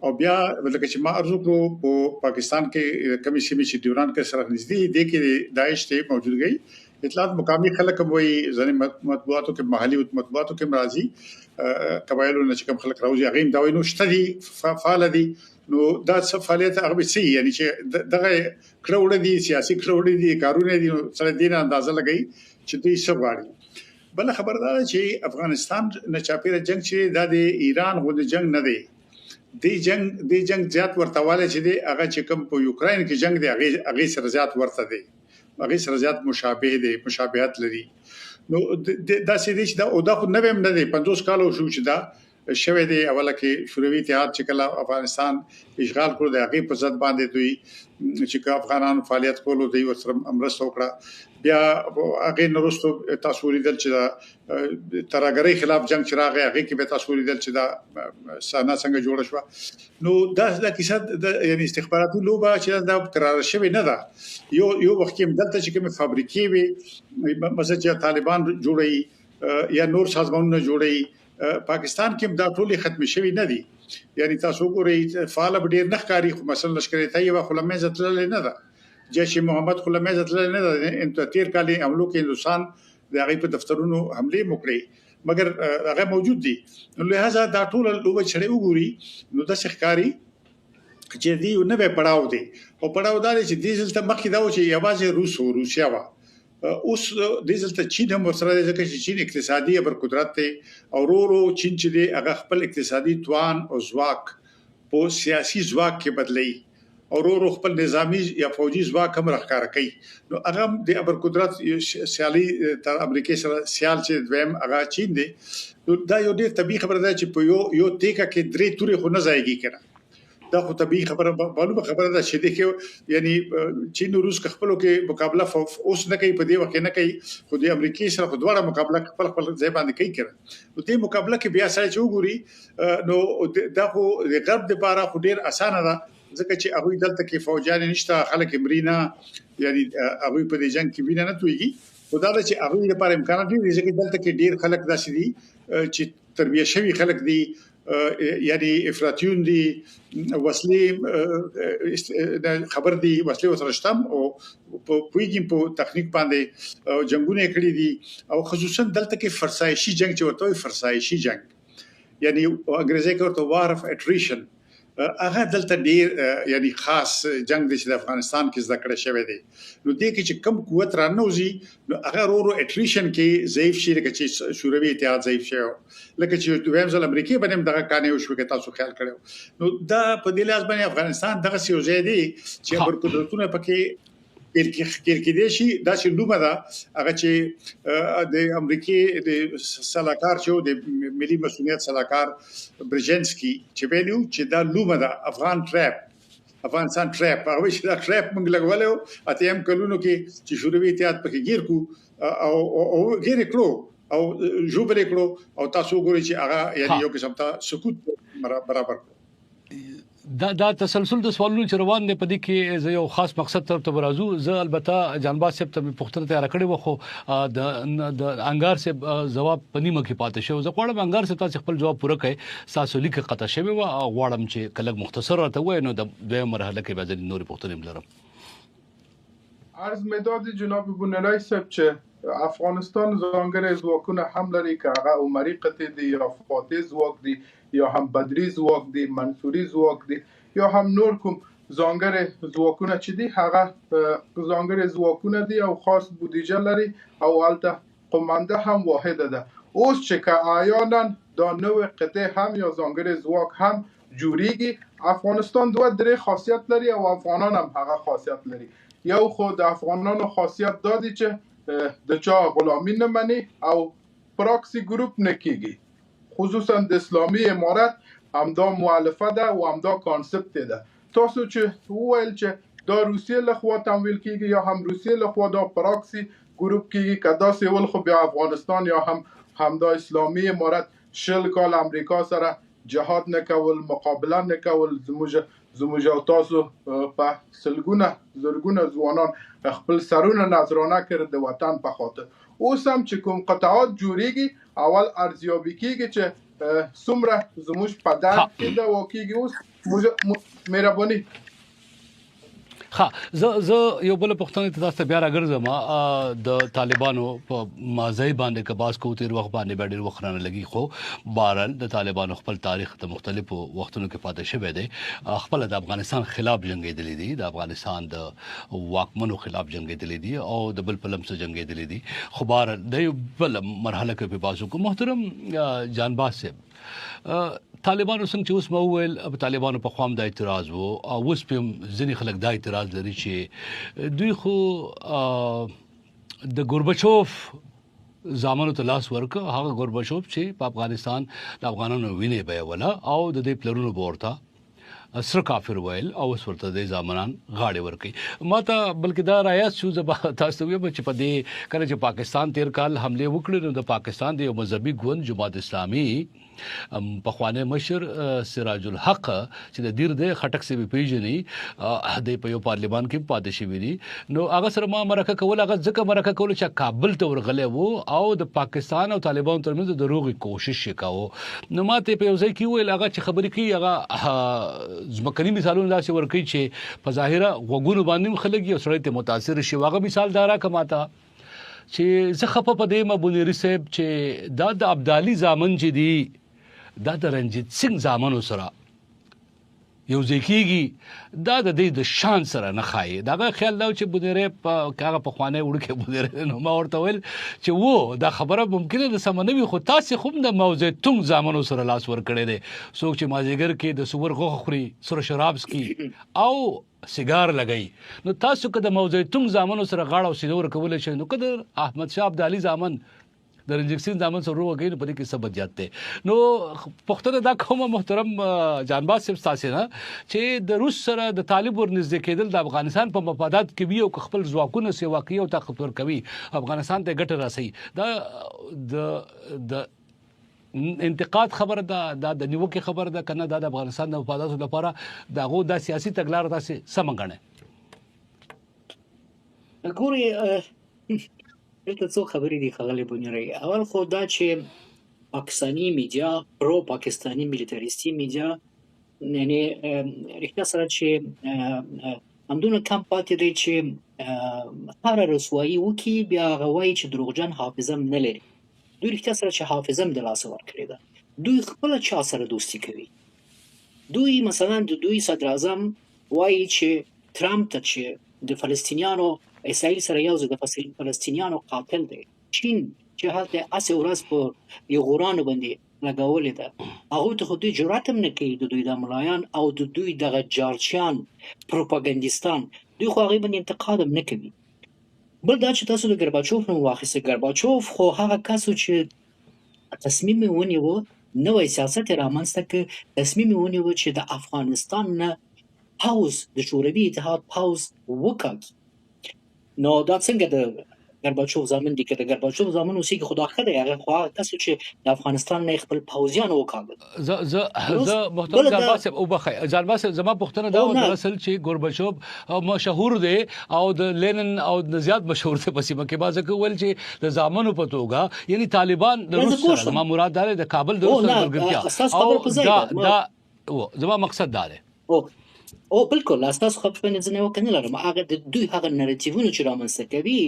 او بیا ولکه چې ما ارزو کو په پاکستان کې کمی سیمه چې ډیوران کې سره نږدې دي کې داعش ته موجود گئی اطلاعات مقامی خلک هم وایي ځینې مطبوعاتو کې محلي مطبوعاتو کې راځي قبایلو نه چې کوم خلک راوځي هغه هم دا وایي نو شته دي فعال دي نو دا څه فعالیت هغه سي یعنی چې دغه کړوړې دي سیاسي کړوړې دي کارونه دي سره دین اندازه لګي چې دوی څه غواړي بل خبردار چې افغانستان نه چاپیره جنگ چې د ایران غو د جنگ نه دی د جنگ زیات ورتواله چې دی هغه چې کوم په یوکرين کې جنگ دی هغه سره زیات ورته دی هغه سره زیات مشابه دي مشابهت لري نو دا سې دي چې دا او دا خو نه هم نه دي 50 کال شو چې دا شوه دی اوله کې شوروي اتحاد چې کله افغانستان اشغال کړو د هغه په ضد باندې دوی چې افغانانو فعالیت کولو دی ورسره امرسته وکړه بیا هغه نورستو تاسو لیدل چې ترګری خلاف جنگ چې راغی هغه کې به تاسو لیدل چې دا سانا څنګه جوړ شو نو دا کیسه د یعنی استخباراتي لوبه چې دا قرار شوی نه ده یو وخت کې دلته چې کوم فابریکې وي مثلا چې طالبان جوړي یا نور سازمانونه جوړي پاکستان کې دا ټولي ختم شوی نه دي یعنی تاسو ګورئ فعال ډیر نه ښکاری خو مثلا لشکره طیبه خلمه زتل نه ده جيش محمد خلمه زتل نه ده انت تیر کالي عملو کې هندستان د هغه په دفترونو حمله وکړي مګر هغه موجود دي نو لہذا دا ټول لوبه چړې وګوري نو د ښکاری چې دی نه به پړاو دي او پړاو دا چې دیزل ته مخکې دا و چې یوازې روسیا وا اوس دیزل ته چین هم ورسره ځکه چې چین اقتصادي ابر قدرت ته او ورو چین چې دی هغه خپل اقتصادي توان او ځواک په سیاسي ځواک کې بدلی او ورو خپل نظامی یا فوجي ځواک هم راخاره کوي نو هغه د ابر قدرت سیالي تر امریکا سره سیال چې دویم هغه چین دی دا یو ډیر طبيعي خبره ده چې په یو ټیکه کې درې توري خو نه ځایږي کنه دا خو طبيعي خبره معلومه خبره ده چې د کې یعنی چین او روس خپلو کې مقابله اوس نه کوي په دې وخت نه کوي خو د امریکای سره خو دواړه مقابله خپل ځای باندې کوي کړه نو دې مقابله کې بیا سره چې وګوري نو دا خو د غرب لپاره خو ډیر اسانه ده ځکه چې هغه دلته کې فوجان نشته خلک مرینا یعنی هغه په دې جنگ کې ویني نه تويږي خو دا چې هغه لپاره امکانات دي چې دلته کې ډیر خلک داسې دي چې تربیه شوی خلک دي یعنی افراطیون دي وسلې خبر دي وسلې وسرشتم او په پویګم په تخنیک باندې جنگونه کړی دي او خصوصا دلته کې فرسایشي جنگ چې ورته فرسایشي جنگ یعنی انګریزي کې ورته وار اف اټریشن هغه دلته ډیر یعنی خاص جنگ د افغانستان کې ذکر شوی دی نو دې کې چې کم قوت رانوزي نو هغه ورو اټریشن کې ضعیف شي لکه چې شوروي اتحاد ضعیف شي لکه چې دویم ځل امریکای باندې دغه کانه وشو کې تاسو خیال کړو نو دا په دې لاس باندې افغانستان دغه سیو ځای دی چې پر قدرتونه پکې کې دي شي دا چې لومه ده هغه چې د امریکای د سلاکار چې د ملي مسؤلیت سلاکار برژنسکي چې ویلو چې دا لومه ده افغانستان ټریپ هغه چې دا ټریپ موږ لګولو اته هم کلونو کې چې شوروي اتحاد پکې گیر کو او گیر کړو او جوړ کړو او تاسو ګورئ چې هغه یعنی یو قسم ته سکوت برابر دا تسلسل د سوالونو چې روان دي په دې کې یو خاص مقصد ته برازو زه البته جانباز صاحب ته پوښتنه تیار کړې و خو د انګار صاحب جواب پنیمه کې پاتې شو زه غواړم انګار صاحب تاسو خپل جواب پوره کړئ تاسو لیک قطع شوی و غواړم چې کله مختصر راته وای نو د دوه مرحله کې به نوري پوښتنې لرم عرض مداد جناب بونلای صاحب چې افغانستان ځانګړي ځواکونه هم لري که هغه عمري قطع دي یا فاتح ځواک دي یا هم بدري ځواک دي منصوري ځواک دي یا هم نور کوم ځانګړي ځواکونه چې دي هغه ځانګړي ځواکونه دي او خاص بودیجه لري او البته قومنده هم واحده ده اوس چې که آیانا دا نوې قطع هم یا ځانګړي ځواک هم جوړیږي افغانستان دوه درې خاصیت لري او افغانان هم هغه خاصیت لري یو خو د افغانانو خاصیت دادی چې د چا غلامی نه مني او پراکسی ګروپ نه کیږي خصوصا د اسلامي امارت همدا مؤلفه ده او همدا کانسپت ده تاسو چې وویل چې دا روسیې له خوا تمویل کیږي یا هم روسیې له خوا دا پراکسی ګروپ کیږي کدا سیول خو بیا افغانستان یا همدا اسلامي امارت شل کال امریکا سره جهاد نکول مقابله نکول زموږ او تاسو په سلګونه زرګونه ځوانان خپل سرونه نظرانه کړ د وطن په خاطر اوس هم چې کوم قطعات جوړیږي اول ارزیابي کیږي چې څومره زموږ په درد کې دا واقعي اوس مهرباني ها زه یو بل پښتنه ته تاسو بیا راګرځم د طالبانو په مازی باندې کباس کو تیر وخت باندې ډېر وخت نه لګي خو بهرحال د طالبانو خپل تاریخ ته مختلفو وختونو کې پاتې شوی دی خپل د افغانستان خلاف جنگېدلې دي د افغانستان د واکمنو خلاف جنگېدلې دي او د بل پلم سره جنگېدلې دي خو بهرحال د بل مرحله کې په باسو کو محترم جانباز صاحب طالبانو څنګه چې اوس مو ویل په طالبانو په خوام د اعتراض وو او اوس په ځینې خلک د اعتراض لري چې دوی خو د ګوربچوف زامنو ته لاس ورکړ هغه ګوربچوف چې په افغانستان د افغانانو وینې بیوله او د دې پلرونو بورته سره کافر ویل او اوس ورته د زامنان غاړې ورکړي ماته بلکې دا رايات شو زه تاسو ویم چې په دې کله چې پاکستان تیر کال حمله وکړي نو د پاکستان د یو مذهبي ګوند جماعت اسلامي په خوانه مشر سراج الحق چې د دیر د خټک سی پیژني د په یو پارلیمان کې پاتې شوی دي نو هغه سره ما مرکه کول هغه ځکه مرکه کول چې کابل ته ورغلې وو او د پاکستان او طالبان ترمنځ د روغي کوشش وکاو نو ماته په یو ځای کې ویل هغه چې خبرې کوي هغه ځمکني مثالونه داسې ورکوي چې په ظاهره غوګونو باندې خلک یو سړی ته متاثر شي هغه مثال دارا کماته چې زه خپه په دې مبونری صاحب چې دا د ابدالي زامن چې دی دا د رنجیت سنگ زامنو سره یو ځکیږي دا د دې د شان سره نه خایي دا خیال دا چې بونیره په کاغه په خوانه وړکه بونیره نو ما ورته ویل چې وو دا خبره ممکنه د سمنوي خو تاسو خو د موضوع تم زامنو سره لاس ور کړی دي څوک چې مازیګر کې د سور غوخ خوري سره شرابس کې او سیګار لګي نو تاسو که د موضوع تم زامنو سره غاړه او سیدور کول شي نو کده احمد شاه ابدالي زامن د رنجکسین زامن سره وګړي په دې کې سبب جاته نو پښتنه دا کومه محترم جانباز صاحب تاسو نه چې د روس سره د طالب ورنږدې کېدل د افغانستان په مفادات کې وی او خپل ځواکونه سیوا کوي او طاقت ور کوي افغانستان ته ګټه راسي دا د انتقاد خبر دا د نیوکه خبر ده کنه د افغانستان د مفاداتو لپاره دغه د سیاسي تګلار تاسو سمګنه ګوري دلته څو خبرې دي خلک بونیری اول خو دا چې پاکستانی میډیا پرو پاکستانی ملیټریستي میډیا یعنی رښتیا سره چې همدونه کم پاتې دی چې هر رسوایی وکي بیا غوي چې دروغجن حافظم نه لري دوی رښتیا سره چې حافظم د لاس ورکړي ده دوی خپل چا سره دوستی کوي دوی مثلا د دوی صدر اعظم وایي چې ترامپ ته چې د فلسطینیانو اسرائیل سره یو ځای د فلسطینیانو قاتل دی چین چې هلته اسه ورځ په یو غورانو باندې لګولې ده هغه ته خو دوی جرأت هم نه کوي د دوی د ملایان او د دوی دغه جارچیان پروپاګاندا دوی خو هغه باندې انتقاد هم نه کوي بل دا چې تاسو د ګرباچوف نوم واخیسته ګرباچوف خو هغه کس چې تصمیم ونیو نوې سیاست رامنځته کړ تصمیم ونیو چې د افغانستان نه پاوز د شوروي اتحاد پاوز وکړي نو دا څنګه د ګرباچوف زامن دي کې د ګرباچوف زامن اوسې کې خدا خدای هغه خو تاسو چې د افغانستان نه خپل پوځیان وکړل زه محترم جانباز او بخای جانباز زما پښتنه دا و اصل چې ګوربچوف مشهور دی او د لینن او د زیات مشهور دی په سیمه کې بازه کول چې د زامنو په توګه یعنی طالبان د روس سره ما مراد ده د کابل د روس سره ګرځي او دا زما مقصد دا دی او بالکل اساس خو په نظر نه وکنه لرم هغه د دوی هغه نریټیوونه چې رامنځته کوي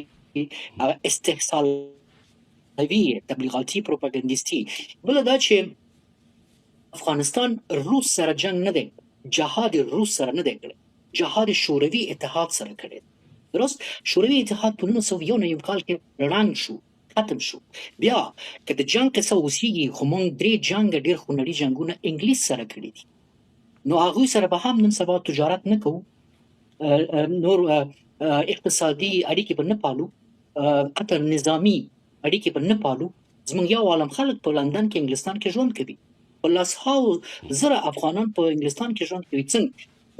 هغه استحصالوي تبلیغاتي پروپاګاندا بل دا چې افغانستان روس سره جنگ نه دی جهاد روس سره نه دی کړی جهاد شوروي اتحاد سره کړی درست شوروي اتحاد په 1991 کال کې رنګ شو ختم شو بیا که د جنگ څخه وسیږي خو مونږ درې جنگ ډیر خونړي جنگونه انګلیس سره کړی دي نو هغه سره به هم نن سبا تجارت نه کوو نور اقتصادي اړیکې به نه پالو حتی نظامی اړیکې به نه پالو زموږ یو عالم خلک په لندن کې انګلستان کې ژوند کوي په لاسهاو زره افغانان په انګلستان کې ژوند کوي څنګه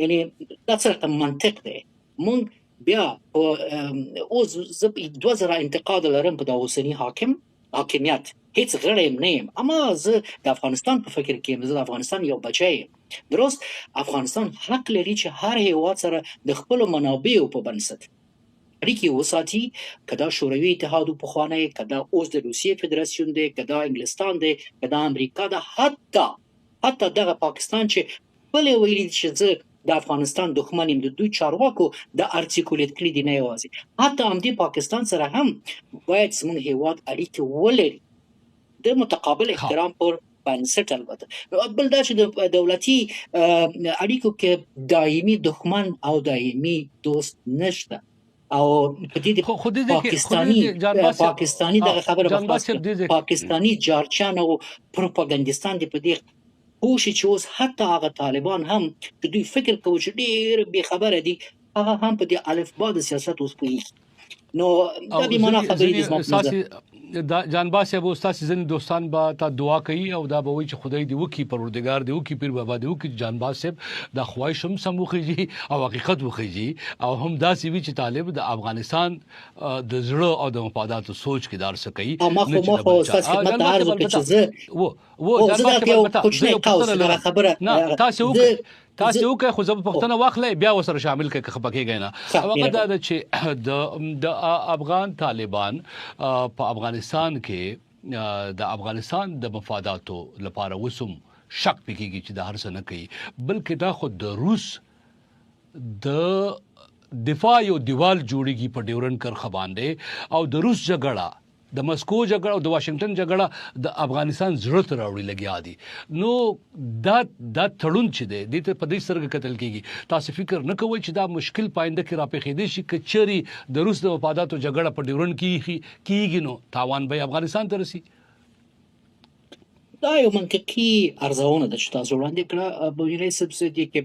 یعنی دا څه منطق دی مونږ بیا اوس زه 2000 انتقاد لرم په د اوسنی حاکمیت هیڅ غړی نه یم اما زه د افغانستان په فکر کې یم زه د افغانستان یو بچی درست افغانستان حق لري چې هر هیواد سره د خپل منابعو په بنسټ اړیکې وساتي کدا شوروي اتحاد په خوانه کدا اوس د روسیې فدراسیون دی کدا انګلستان دی کدا امریکا ده حتی دغه پاکستان چې بلې ویلي چې زه د افغانستان دښمن یم، د دوی چارواکو د ارتیکولیټ کړي دي، نه یوازې حتی همدې پاکستان سره هم باید زموږ هیواد اړیکې ولري د متقابل احترام پر بنسټ. البته بل دا چې د دولتي اړیکو کې دایمي دښمن او دایمي دوست نشته، او په دې خو دې پاکستاني دغه خبره پاکستاني جارچان او پروپاګاندا دي په دې پوښي چې اوس حتی هغه طالبان هم چې دوی فکر کوي چې ډېر بې خبره دي، هغه هم په دې الفبا د سیاست اوس پوهیږي. نو دا بې معنا خبرې دي زما دا جانباز صاحب استاد سيزن دوستان با تا دعا کوي او دا به وي چې خدای دی وکي پروردگار دی وکي پیر بابا دی وکي جانباز صاحب دا خواهش هم سموخيږي او حقیقت وخیږي او هم دا سی وی چې طالب د افغانستان د زړه او د مفاداتو سوچ کې دار سکی مخه استاد خدمت عرض وکړي چې زه جانباز یو کوچنی قوس خبره تاسو یو که خو زب پښتنه واخلې بیا وسره شامل کې خپکه غینا او هغه دا چې د افغان طالبان په افغانستان کې د افغانستان د مفاداتو لپاره وسوم شک پکېږي چې د هر څه نه کوي، بلکې دا خو د روس د دفاع یو دیوال جوړیږي په ډیورنډ کرخه باندې او د روس جګړه د مسکو جګړه او د واشنگټن جګړه د افغانستان زړه ته راوړي لګیا دي. نو دا تړون چې دی د په دې سره قتل کیږي. تاسو فکر نه کوئ چې دا مشکل پاینده کې راپېخېدې شي کچري د روس د مفاداتو جګړه په ډیورنډ کیږي نو تاوان به افغانستان ته رسي؟ دا یو منطقي ارزونه ده چې تاسو وړاندې کړه بوجري سبسيدي کې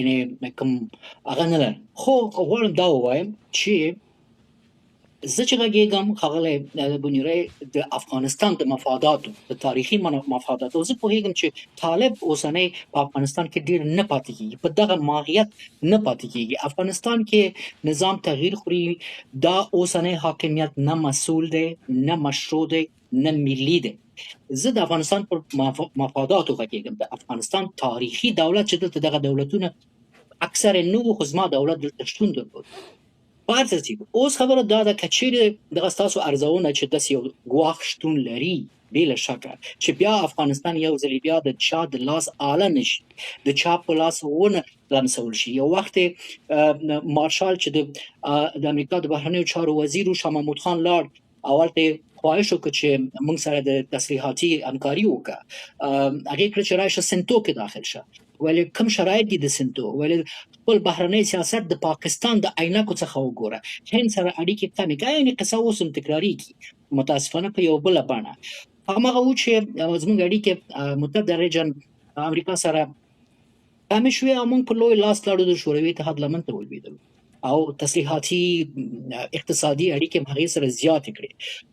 یعنی کوم هغه نه ده، خو غواړم دا ووایم چې زه چې غږیږم ښاغلی بونیری د افغانستان د مفاداتو د تاریخي مفاداتو زه پوهیږم چې طالب اوسنی په افغانستان کې ډیر نه پاتې کیږي، په دغه ماهیت نه پاتې کیږي. افغانستان کې نظام تغییر خوري، دا اوسنی حاکمیت نه مسئول دی، نه مشروع دی، نه ملي دی. زه د افغانستان پر مفاداتو غږیږم. د افغانستان تاریخي دولت چې دلته دغه دولتونه اکثر نو خو زما دولت دلته شتون درلود. اوس خبره دا ده که چیرې دغه ستاسو ارزونه چې داسې یو ګواښ شتون لري بې له شکه چې بیا افغانستان یو ځل بیا د چا د لاس آله نشي، د چا په لاس ونه لمسول شي. یو وخت مارشال چې د امریکا د بهرنیو چارو وزیر شاه محمود خان لاړ اول ته خواهش وکړ چې موږ سره د تسلیحاتي همکاري وکړه، هغې کړه چې راشه سنتو کې داخل شه. ولی کوم شرایط دي د سنتو؟ ولی خپل بهرنی سیاست د پاکستان د عینکو څخه وګوره، هند سره اړیکې کمې کړه، یعنې قصه اوس هم تکرارېږي متاسفانه په یو بله بڼه. هماغه و چې زموږ اړیکې متحده ریجن امریکا سره کمې شوې او موږ په لوی لاس لاړو د شوروي اتحاد لمن ته ولوېدلو او تسلیحاتي اقتصادي اړیکې هم هغې سره زیاتې کړې.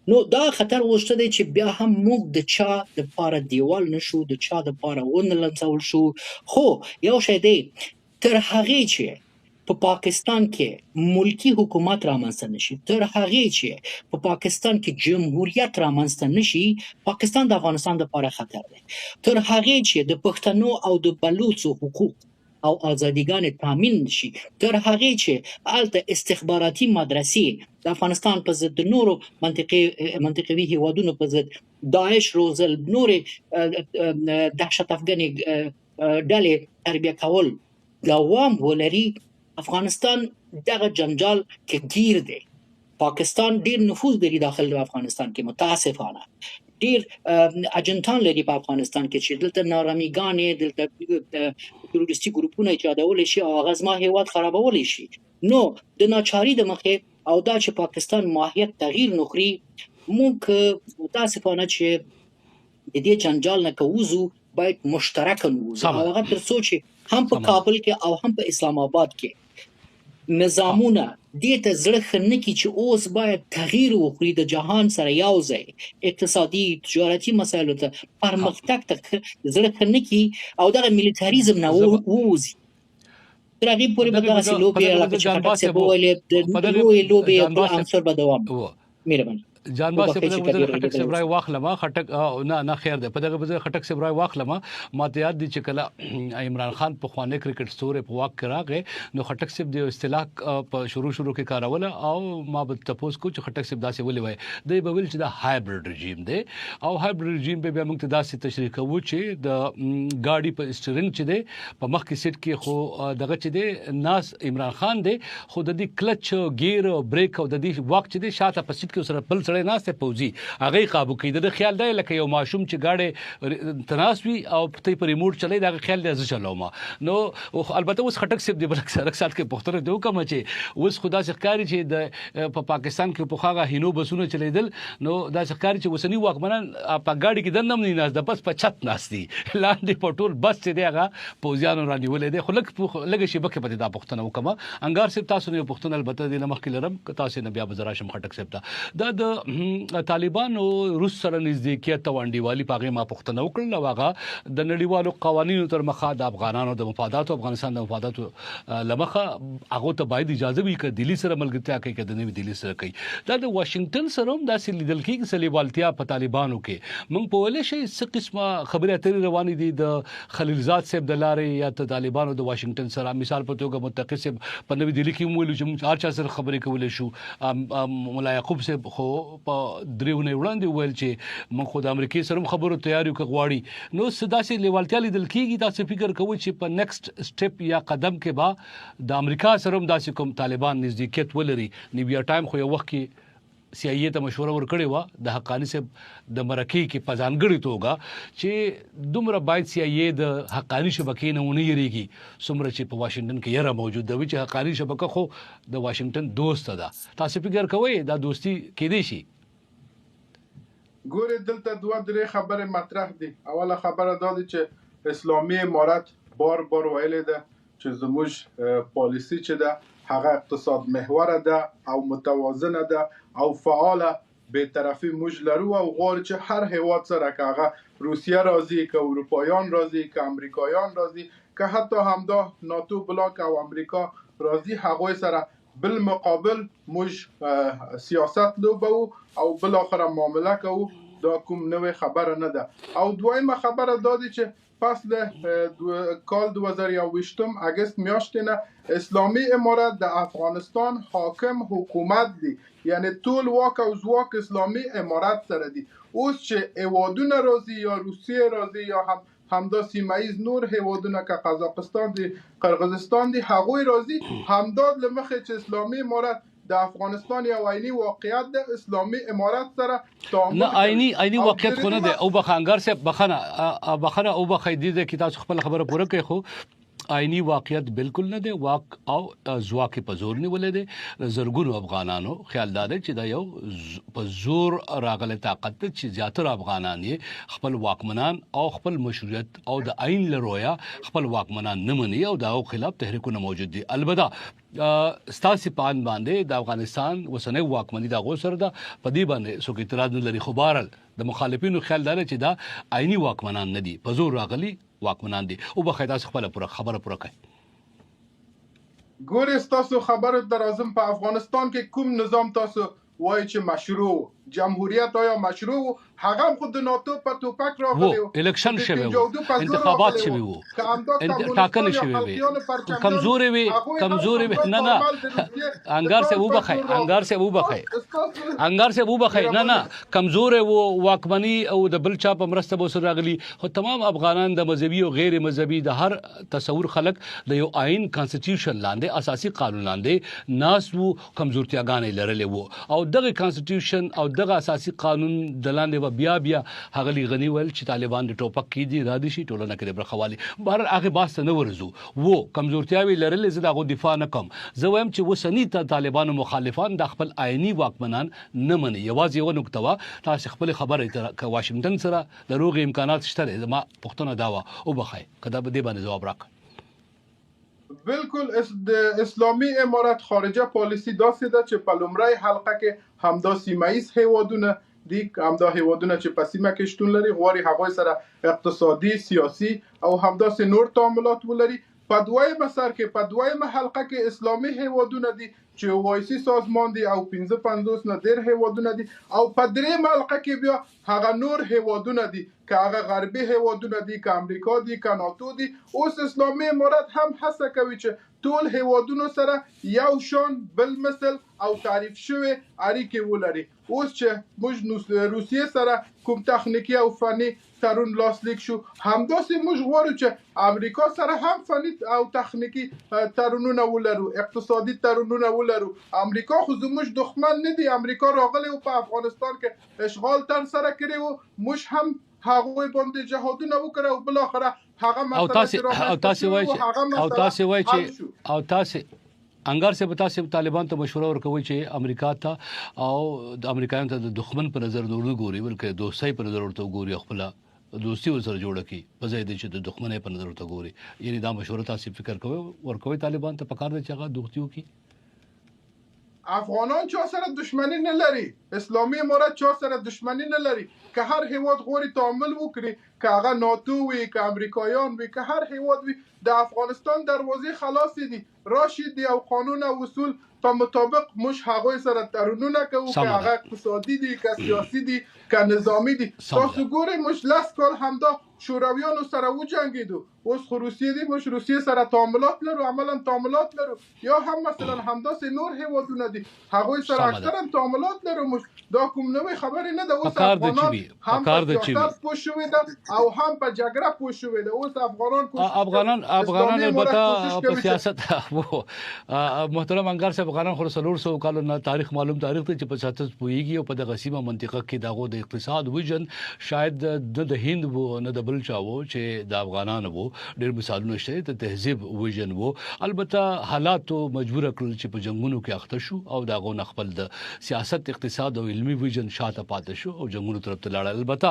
نو دا خطر اوسته دی چې بیا هم موږ د چا دپاره دیوال نشو، د چا دپاره ونه لمسول شو. خو یو شی دی، تر هغې چې په پاکستان کې ملکی حکومت رامنځته نشي، تر هغې چې په پاکستان کې جمهوریت رامنځته نشي، پاکستان د افغانستان دپاره خطر دی. تر هغې چې د پښتنو او د بلوڅو حقوق او ازادیګانې تامین شي، تر هغې چې هلته استخباراتي مدرسې د افغانستان په ضد د نورو منطقوي هیوادونو په ضد داعش روزل، نورې دهشت افغانې ډلې تربیه کول دوام ولري، افغانستان دغه جنجال کې گیر دی. پاکستان ډیر نفوذ لري داخل افغانستان کې، متاسفانه ډیر اجنټان لري په افغانستان کې چې دلته نارامیګانې، دلته تروریستي ګروپونه ایجادولی شي او هغه زما هیواد خرابولی شي. نو د ناچاري د مخې او دا چې پاکستان ماهیت تغییر نخوري، موږ متاسفانه چې د دې جنجال نه که وځو باید مشترکه وځو، او هغه تر څو چې هم په کابل کې او هم په اسلام آباد کې نظامونه دې ته زړه ښه نه کړي چې اوس باید تغییر وکړي، د جهان سره یو ځای اقتصادي تجارتي مسایلو ته پرمختګ ته زړه ښه نه کړي او دغه میلیتاریزم نه ووځي. تر هغې پورې به دغسې لوبې لکه چې خټک صاحب وویلې د لویې لوبې بل عنصر به دوام. مهرباني. جان باس په دغه خټک سبرای واخلم خټک نه خیر ده په دغه خټک سبرای واخلم ما ته یاد دي چې کله عمران خان په خوانه کرکټ ستوره په واک راغې نو خټک سب د اصطلاح په شروع کې کاروله او ما به تاسو کو چې خټک سب داسې ولې وای د بویل چې د هایبرډ رژیم دی او هایبرډ رژیم به موږ ته داسې تشریح کوو چې د ګاډي په سټرینګ چې دی په مخ کې سیټ کې خو دغه چې دی ناس عمران خان دی خو د دې کلچ ګیر او بریک او د دې واک چې دی شاته په سیټ کې سره بل سره ناس ته پوزي هغه قابو کوي د خیال دی لکه یو ماشوم چې گاډي تناسوي او په ریموټ چلای دا خیال دی ز چلوم نو البته اوس خټک سب دی بل اکثر کې پختره دی کوم چې اوس خدا ښکاری چې د پاکستان کې په خاغه هینو بسونه چلیدل نو دا ښکاری چې وسنی واکمنان په گاډي کې دنم نه ناز د بس په چت ناشتي لاندې پټول بس چې دیغه پوزیانو را نیولې دی خلک لګ شي بکه پته دا پښتنه وکما انګار سپ تاسو نه پښتنه البته د نمخ کې لرم تاسو نه بیا بزراشم خټک سپ دا د طالبانو روس سره نزدېکیت او انډیوالي پاغه ما پښتنه وکړل واغه د نړیوالو قوانینو تر مخه د افغانانو د مفادات افغانستان د مفادات لمخه هغه ته باید اجازه وي ک دلی سره ملګرتیا کوي ک د نوې دلی سره کوي دا د واشنگټن سره هم داسې لیدل کېږي سلیوالتیا په طالبانو کې موږ په ولې شي څه قسمه خبرې اترې روانې دي د خلیلزاد صاحب د لارې یا ته طالبانو د واشنگټن سره مثال په توګه متقی صاحب په نوې دلی کې ویل چې موږ هر چا سره خبرې کولې شو مولا یعقوب صاحب خو په دریونه وړاندې ویل چې موږ خو د امریکای سره خبرو تیاری کوغواړي نو سداسې لیوالتیا لیدل کېږي تاسو فکر کوئ چې په نیکسټ سټپ یا قدم کې با د امریکا سره هم داسې کوم طالبان نزدېکیت ولري نیویا ټایم خو یو وخت کې سی آی ای ته مشوره ورکړې و د حقانی صاحب د مرکې کې پزانګړی توګه چې دومره باید سی آی ای د حقانی شبکې نه ونی یریږي څومره چې په واشنگټن کې یره موجود دی چې حقانی شبکه خو د واشنگټن دوست ده تاسو فکر کوئ دا دوستی کې دی شي ګوره دلته دوه درې خبره مطرح دي اوله خبره دا ده چې اسلامي امارت بار ویلې ده چې زموږ پالیسی چې ده هغه اقتصاد محور ده او متوازنه ده او فعاله به طرفی موږ لرو او غواړو چې هر هیواد سره که هغه روسیه راځي که اروپایان راځي که امریکایان راځي که حتی همدا ناتو بلاک او امریکا راځي هغوی سره بالمقابل موږ سیاست لوبو او بالاخره معامله کوو دا کوم نوې خبره نه ده او دویمه خبره دا ده چې پس له کال 2021 اگست میاشتې نه اسلامی امارت د افغانستان حاکم حکومت دی یعنی ټول واک او ځواک اسلامی امارت سره دی اوس چې هیوادونه راځي یا روسیه راځي یا همدا سیمایز نور هیوادونه که قزاقستان دی قرغیزستان دی هغوی راځي همداد لمخه چې اسلامی امارت د افغانستان یو عیني واقعیت د اسلامي امارت سره نه عیني واقعیت خو نه دی او بخانګر صاحب بخنه او بخیدی د کتاب خپل خبره پوره کوي خو عیني واقعیت بالکل نه دی واک او ځواک په زور نیولې دی زرګونو افغانانو خیال دار چې دا یو په زور راغله طاقت چې زیاتره افغانان خپل واکمنان او خپل مشروعیت او د عین لرویا خپل واکمنان نه مني او دا خلاف تحریکونه موجود دي البته ستاسي پان باندې د افغانستان وسنۍ واکمنۍ د غو سره د پدی باندې سو کې اعتراض نه لري خو بهرال د مخالفینو خیال دار چې دا عیني واکمنان نه دي په زور راغلي واکمنان دي او بخیدا خپل پوره خبره پوره کوي ګورې تاسو خبره درازم په افغانستان کې کوم نظام تاسو وای چې مشروع جمهوریت آیا مشروع هغه خود د ناتو په توپک راغلی وو الیکشن شوی وو انتخابات شوی وو ټاکنې شوی وي کمزوري وي نه انګار سے وو بخای نه کمزوري وو واکمنی او د بل چا په مرسته بو سره راغلی خو تمام افغانان د مذهبي او غیر مذهبي د هر تصور خلق د یو آئین کانسټیټیوشن لاندې اساسي قانون لاندې ناس وو کمزورتیاګانې لرلې وو او دغه کانسټیټیوشن او دغه اساسي قانون د لاندې بیا هغلی غنی ول چې طالبان د ټوپک کې دي را دي شي ټولنه کې برخوالي بهر هغه باس نه ورزو وو کمزورتیاوي لرل زه دغه دفاع نه کوم زه وایم چې وسنی ته طالبانو مخالفان د خپل آئینی واکمنان نه مني یوازې یو نقطه وا تاسو خپل خبره ک واشنگټن سره د روغ امکانات شته ما پښتنه داوا او بخای کدا به دې باندې جواب راک بالکل د اسلامی امارت خارجه پالیسی داسې ده چې په لومړی حلقه کې همدا سیمایز هیوادونه دي همدا هیوادونه چې په سیمه کې شتون لري غواړي هغوی سره اقتصادي سیاسي او همدا نور تعاملات ولري په دویمه سر کې په دویمه حلقه کې اسلامي هیوادونه دي چې اوایسي سازمان دي او 55 نه ډېر هیوادونه دي او په دریمه حلقه کې بیا هغه نور هیوادونه دي که هغه غربي هیوادونه دي که امریکا دي که ناتو دي. اوس اسلامي امارت هم هڅه کوي چې ټول هیوادونو سره یو شان بل مثل او تعریف شوی اړیکې ولري. اوس چې موږ روسیې سره کوم تخنیکی او فني تړون لاسلیک شو، همداسې موږ غواړو چې امریکا سره هم فني او تخنیکی تړونونه ولرو، اقتصادي تړونونه ولرو. امریکا خو زموږ دښمن نه دی، امریکا راغلی و په افغانستان کې اشغال تر سره کړی و، موږ هم هغوی باندې جهادونه وکړه او بل اخره هغه تاسو انګار سے بتا سي طالبان ته مشوره ورکوي چې امریکا ته او د امریکایانو ته د دښمن پر نظر نه ګوري بلکې دوستۍ پر نظر ورته ګوري، خپل دوستي ورسره جوړه کی په ځای د چې د دښمن پر نظر ورته ګوري. یعنی دا مشوره تاسو فکر کوي ورکوي طالبان ته پکار دي چې هغه دوستیو کی. افغانان چا سره دشمنی نه لري، اسلامي امارت چا سره دشمنی نه لري. که هر هیواد غوړي تعامل وکړي، که هغه ناتو وي که امریکایان وي که هر هیواد وي، د افغانستان دروازې خلاصې دي، راشي دي او قانون او اصول په مطابق موږ هغوی سره تړونونه کوو، که هغه اقتصادي دي که سیاسي دي که نظامی دي. تاسو ګورئ موږ 10 کال همدا شورویانو سره وجنګېدو، اوس خو روسیې دي، موږ روسیې سره تعاملات لرو، عملا تعاملات لرو. یا هم مثلا همداسې نور هیوادونه دي هغوی سره اکثرا تعاملات لرو. موږ دا کوم نوې خبرې نه ده. اوس افغانان هم په سیاست پوه شوي ده او هم په جګړه پوه شوي ده. اوس افغانان البته په سیاست محترم انګار صاحب افغانان خو 300 کالو نه تاریخ معلوم تاریخ ته چې په سیاست پوهیږي او په دغه سیمه منطقه کې دغه د اقتصاد ویژن شاید د هند وو نه د بل چا وو چې د افغانانو وو. ډېر مثالونه شته د تهذیب ویژن وو. البته حالات مجبور کړل چې په جنگونو کې اخته شو او دغه خپل د سیاست اقتصاد او علمي ویژن شاته پاتې شو او جنگونو طرف ته لاړل. البته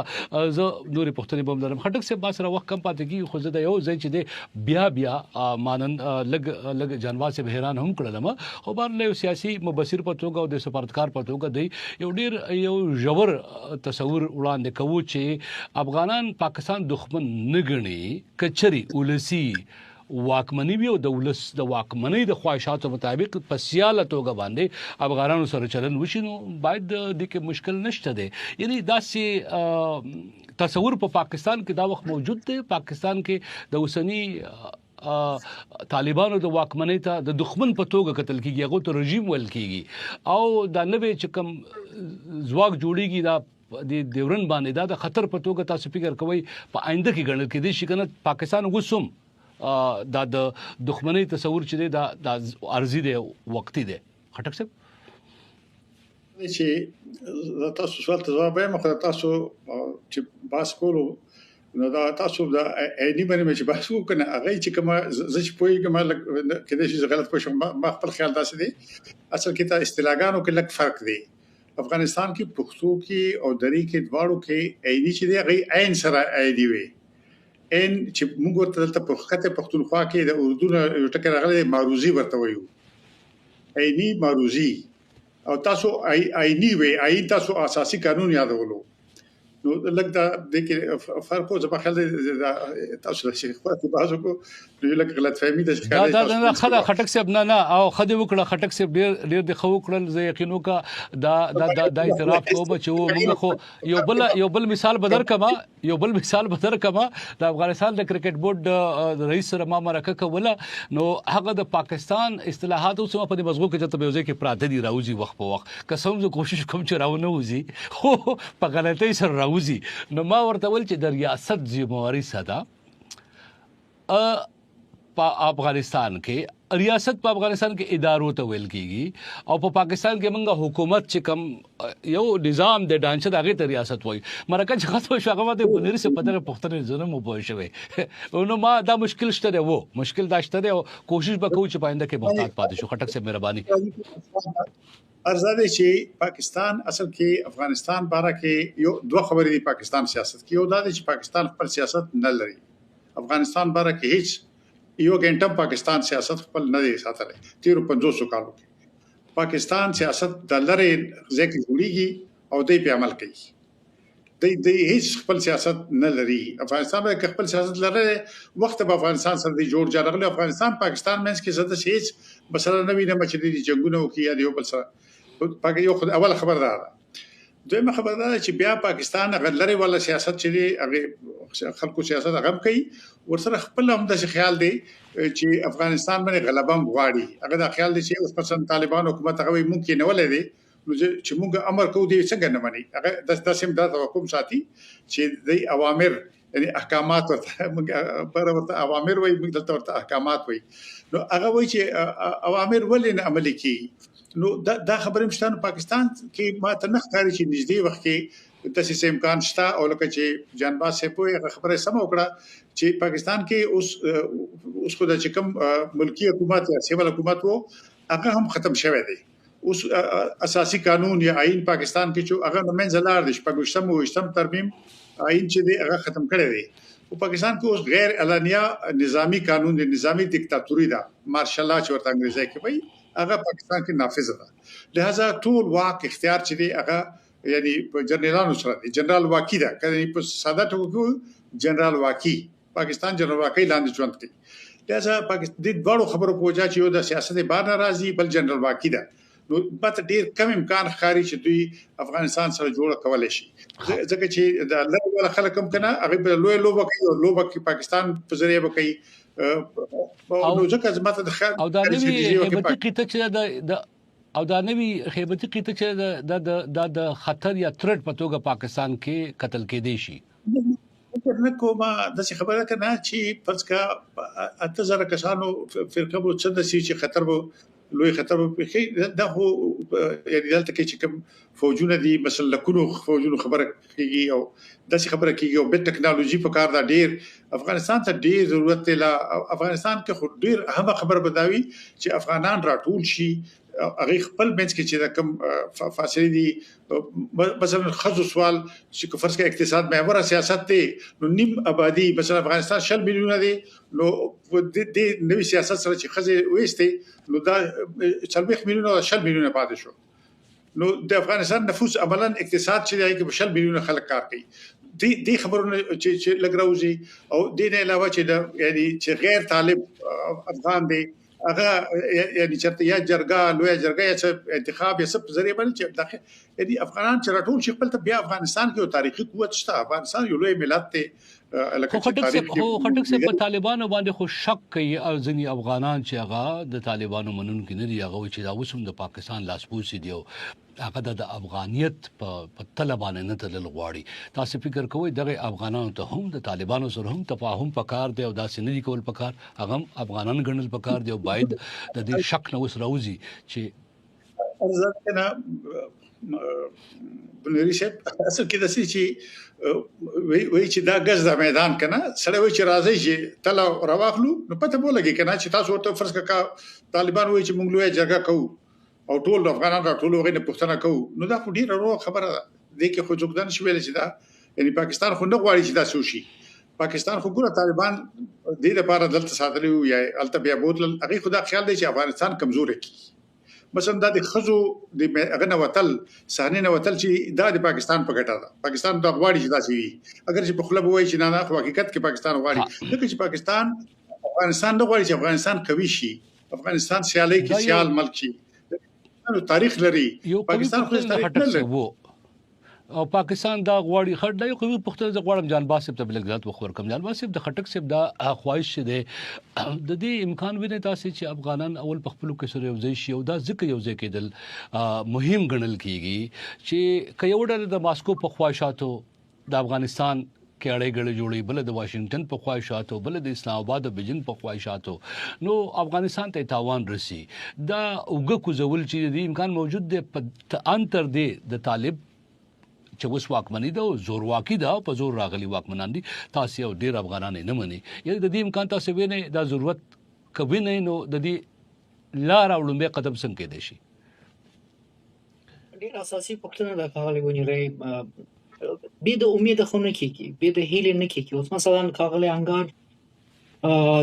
زه نورې پوښتنې به لرم. خټک صاحب با سره وخت کم پاتې کیږي خو زه د یو ځای چې دی بیا مانن لګ جانواز سے حیران هم کړلم. خو بار له سیاسي مبصر په توګه او د سفارتکار په توګه دی یو ژور تصور وړاندې کوو چې افغانان پاکستان دښمن نه ګڼي، کچري ولسی واکمنی وي او د ولس د واکمنۍ د خواهشاتو مطابق په سیاله توګه باندې افغانانو سره چلن وشي، نو باید د کې مشکل نشته دی. یعنی داسې تصور په پاکستان کې دا وخت موجود دی. پاکستان کې د اوسنی طالبانو د واکمنۍ ته د دښمن په توګه کتل کیږي، هغه ته رژیم ویل کیږي او دا نوې چې کوم ځواک جوړیږي دا د ډیورن باندې دا د خطر په توګه تاسو فکر کوئ په آینده کې ګڼل کېدی شي کنه پاکستان وسوم دا د دښمنۍ تصور چې دا ارزي دی وقتی دی. خټک صاحب چې تاسو سوال ته جواب وایم، خو تاسو چې باس کولو نو دا تاسو دا عیني باندې چې بحث وکړه هغه چې کومه زه چې پوهیږم کله چې غلط پوښم ما خپل خیال داسې دی. اصل کې تا اصطلاحګانو کې لږ فرق دی. افغانستان کې پښتو کې او دري کې دواړو کې عیني چې دی هغه عین سره عیني وي. ان چې موږ ورته په خطه پښتونخوا کې د اردو یو ټکی راغلی معروزي ورته وایو، عیني معروزي او تاسو عیني وي، عین تاسو اساسي قانون یادولو. نو لکه دا د کې فرق او ځکه خل تاسو د شیخ په بازو کو لکه غلط فهمي د ښکاري. دا خلا خټک صاحب نه او خدي وکړه خټک صاحب ډیر د خو وکړل زه یقینو کا دا اعتراف کوم چې موږ خو یو بل مثال بدر کما د افغانستان د کرکټ بورډ رئیس سره ما مرکه کوله، نو هغه د پاکستان اصطلاحات اوس په مزغو کې چې په ځای کې پراته دي راوځي وخت په وخت قسم زه کوشش کوم چې راونه وځي خو په غلطۍ سره وزي. نو ما ورته ول چې د ریاست ذمہواری صدا په افغانستان کې ریاست په افغانستان کې ادارو ته ویل کیږي او په پاکستان کې موږ حکومت چې کم یو نظام د ډانچه دغه ته ریاست وایي. مرکه چې خاصه شو هغه د بنیر څخه پدره پختنه ظلم وبوي شوی. نو ما دا مشکل شته دی، مشکل دا شته دی او کوشش وکړو چې پاینده کې محتاط پاتې شو. خټک سے مهرباني ارزاده چې پاکستان اصل کې افغانستان باره کې یو دوه خبرې دي. پاکستان سیاست کې یو دا دی چې پاکستان خپل سیاست نه لري. افغانستان باره کې هیڅ یو ګنټم پاکستان سیاست خپل نه دی ساتلی 1350 کالو کې. پاکستان سیاست د لری ځکه جوړیږي او دې په عمل کوي. د هیڅ خپل سیاست نه لري. افغانستان به خپل سیاست لري وخت به افغانستان سره دی جوړ جوړغلی افغانستان پاکستان منځ کې زده هیڅ مثلا نه وینم چې د جنگونو کې یا یو بل سره پاکستان یو اول خبر ده. دویمه خبر ده چې بیا پاکستان غلري ولا سیاست چې هغه خلکو سیاست هغه کوي ورسره خپل هم د خیال دی چې افغانستان باندې غلبه غواړي. هغه د خیال دی چې اوس پسند طالبان حکومت هغه ممکن نه ولې دی چې موږ امر کوو دی څنګه نه مني. هغه د سیم د حکومت ساتي چې د اوامر یعنی احکامات ورته اوامر وایي موږ دلته ورته احکامات وایي. نو هغه وایي چې اوامر ولې نه عملي کیږي. نو دا خبره مشتانه پاکستان کې ما ته نه ښکاري چې نږدې وخت کې د سیسه امکان شته او لکه چې جانباز سه په خبره سم وکړه چې پاکستان کې اوس خو د چکم ملکی حکومت یا سیول حکومت وو هغه هم ختم شوه دی. اوس اساسي قانون یا آئین پاکستان کې چې هغه منځلار دي شپږشتم او وشتم ترمیم آئین چې دی هغه ختم کړی دی. او پاکستان کې اوس غیر اعلانیه نظامی قانون دی، نظامی دیکتاتوري ده، مارشل لا چې ورته انګریزي کې وایي هغه پاکستان کې نافذ ده. لہذا ټول واک اختیار چې دی هغه یعنی جنرالانو سره دی. جنرال واقعي ده کله په ساده ټکو جنرال واقعي پاکستان جنرال واقعي لاندې ژوند کوي. لہذا پاکستان د ډېرو خبرو په وجه چې یو د سیاست بار ناراضي بل جنرال واقعي ده. نو ماته ډېر کم امکان خاري چې دوی افغانستان سره جوړ کولای شي ځکه چې د الله ولا خلک هم کنه هغه په لوی لوبه کوي او لوبه کې پاکستان په ذریعہ وکړي او ځکه ماته د خیر او دا نوی هیبتي قطه چې د او دا نوی هیبتي قطه چې د خطر یا ترټ په توګه پاکستان کې قتل کېدی شي. نه کومه د څه خبره کنه چې پس کا 8000 کسانو فرقه وو چې خطر وو لوی خطر په کې دا هو یعنی دلته کې چې کوم فوجونه دي مثلا لکونو فوجونو خبره کیږي او داسې خبره کیږي او به ټکنالوژي په کار دا ډیر افغانستان ته ډیر ضرورت دی. افغانستان کې خو ډیر اهمه خبره بداوي چې افغانان راټول شي هغه خپل بنچ کې چې کوم فاصله دي مثلا خصوص سوال چې فرض کې اقتصاد محور سیاست دی نو نیم آبادی مثلا افغانستان 100 میلیونه دی نو د نوې سیاست سره چې خزه وېستي نو دا 40 میلیونه او 100 میلیونه پاتې شو. نو د افغانستان نفوس عملاً اقتصاد چې دی کې 100 میلیونه خلک کار کوي. دې خبرونه چې لګراوځي او دې نه علاوه چې یعنی چې غیر طالب افغان دی هغه یعنی چرته یا جرګه لوی جرګه یا انتخاب یا سب ذریعہ باندې چې داخل یعنی افغانان چې راټول شي خپل ته بیا افغانستان کې یو تاریخي قوت شته. افغانستان یو لوی ملت دی. خټک سے په طالبانو باندې خو شک کوي او ځینی افغانان چې هغه د طالبانو منونکي نه دي هغه چې دا وسوم د پاکستان لاسپوسی دی هغه د افغانیت په طلبانه نه تلل غواړي. تاسو فکر کوئ دغه افغانانو ته هم د طالبانو سره هم تفاهم پکار دی او دا سندي کول پکار هغه افغانان غنل پکار دی او باید د دې شک نه وس راوځي چې ارزه بنوري شه اصل کې د سې چې وای چې دا غز د میدان کنه سره وای چې راځي چې تل راوخلو نو پته بوله کې کنه چې تاسو ورته فرض کا طالبان وای چې موږ لوی جګړه کوو او ټول افغانان راټول وغه نه پښتنه کوو نو دا خو ډیره ورو خبره ده. د کې خو ځوګدان شویل چې دا یعنی پاکستان خو نه غواړي چې دا سوشي. پاکستان خو ګوره طالبان د دې لپاره دلته ساتلی یا التبیا بوتل هغه خدا خیال دی چې افغانستان کمزور کی مثلا د خزو د غنه وتل صحنه نه وتل چې دا د پاکستان په ګټه ده. پاکستان دا غواړي چې دا شي اگر چې په خپل وایي چې نه خو حقیقت کې پاکستان غواړي لکه چې افغانستان نه غواړي چې افغانستان قوي شي افغانستان سیالي کې سیال ملک شي. تاریخ لري پاکستان خو تاریخ لري او پاکستان دا غواړي خړ دی خو پښتون د غواړم جان باسب ته بلګزات وخور کم جان باسب د خټک سب دا خواهش دی د دې امکان ویني تاسو چې افغانان اول په خپل کې سره یوځای شي او دا ځکه یوځای کېدل مهم ګڼل کیږي چې کيوډل د ماسکو په خواهشاتو د افغانستان کې اړې ګړې جوړي بل د واشنگټن په خواهشاتو بل د اسلام آباد او بیجینګ په خواهشاتو نو افغانستان ته تاوان رسی دا وګ کوزول چې د امکان موجود دی په انتر دی د طالب چې اوس واکمنی ده او زور واکي ده په زور راغلي واکمنان دي تاسو یو ډیر افغانان نه مني یعنی د دې امکان تاسو وینئ دا ضرورت کوي نه نو د دې لار اولمبه قدم څنګه کېدای شي. ډیر اساسي پوښتنه ده کاغلی ونیلې به د امید خو نه کیږي به د هیله نه کیږي. اوس مثلا کاغلی انګار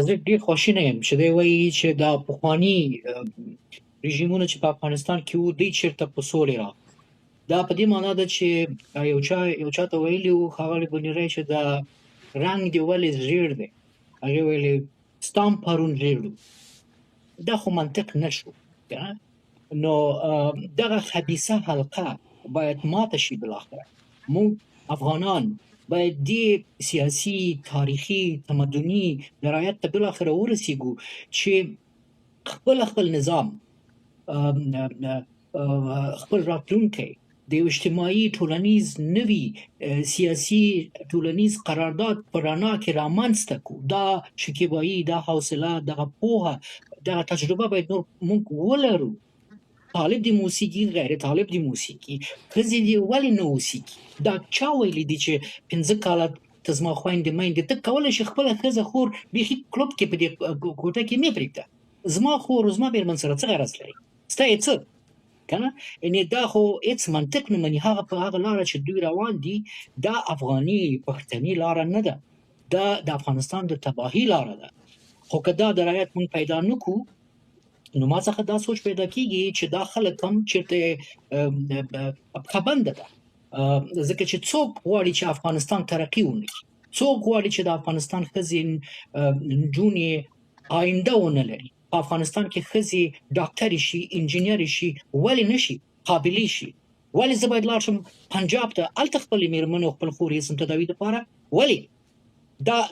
زه ډیر خوشاله یم چې دی وایي چې دا پخوانی رژیمونه چې په افغانستان کې وو د چیرته په سولې را دا په دې معنی ده چې یو چا ته ویلي وو ښاغلي بونیری چې دا رنګ دی ولې زیړ دی، هغې ویلې ستام پرون زیړ و. دا خو منطق نشو کنه. نو دغه خبیثه حلقه باید ماته شي. بالاخره مونږ افغانان باید دې سیاسي، تاریخي، تمدني درایت ته بالاخره ورسیږو چې خپل نظام، خپل راتلونکی د یو اجتماعي، ټولنیز، نوي سیاسي ټولنیز قرارداد په رڼا کې رامنځته کړو. دا شکیبایي، دا حوصله، دغه پوهه، دغه تجربه باید نور موږ ولرو. طالب د موسیقي، غیر طالب د موسیقي، ښځې دې ولې نه اوسیږي؟ دا چا ویلي دي چې 5 کاله ته زما خویندې میندې، ته کولی شي خپله ښځه خور بیخي کلوب کې په دې کوټه کې مې پرېږده. زما خور زما مېرمن سره څه غرض لري؟ ستا یې څه کنه. یعنې دا خو هېڅ منطق نه مني. هغه په هغه لاره چې دوی روان دي دا افغاني پښتني لاره نه ده، دا د افغانستان د تباهي لاره ده. خو که دا درایت موږ پیدا نه کړو، نو ما څخه دا سوچ پیدا کیږي چې دا خلک هم چېرته پخبنده ده. ځکه چې څوک غواړي چې افغانستان ترقي ونه کړي، څوک غواړي چې د افغانستان ښځې، نجونې آینده ونه لري. په افغانستان کې ښځې ډاکټرې شي، انجینرې شي، ولې نه شي؟ قابلې شي. ولې زه باید لاړ شم پنجاب ته، هلته خپلې مېرمنې او خپل خور یې تداوي دپاره؟ ولې؟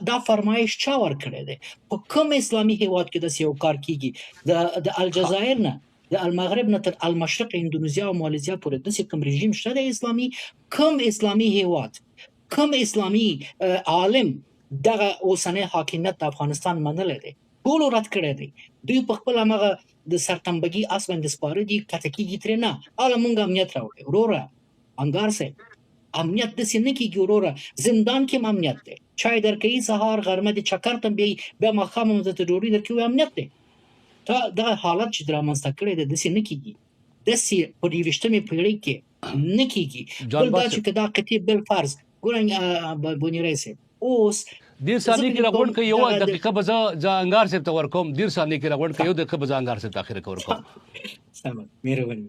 دا فرمایش چا ورکړی دی؟ په کوم اسلامي هیواد کې داسې یو کار کیږي؟ د الجزایر نه، د المغرب نه تر المشرق، اندونیزیا او مالیزیا پورې داسې کوم رژیم شته دی اسلامي؟ کوم اسلامي هیواد، کوم اسلامي عالم دغه اوسنی حاکمیت د افغانستان منلی دی؟ ټولو رد کړی دی. دوی په خپل همغه د سرتنبګي اس باندې سپاره دي، قطع کېږي ترې نه. هله مونږ امنیت راوړی. وروره انګار صاحب، امنیت داسې نه کېږي وروره. زندان کې هم امنیت دی، چای درکوي سهار غرمه د چکر ته بیایي، بیا ماښام هم درته ډوډۍ درکوي، امنیت دی. تا دغه حالت چې رامنځته کړی دی داسې نه کېږي، داسې په 21مې پېړۍ کې نه کېږي. بل دا چې که دا قطعې بالفرض ګورئ بونیری صاحب، اوس 10 ثانیې کې راغونډ کې یو دقیقه به زه انګار صاحب ته ورکوم. 10 ثانیې کې راغونډ کې یو دقیقه به زه انګار صاحب ته اخره کې ورکوم. مهرباني.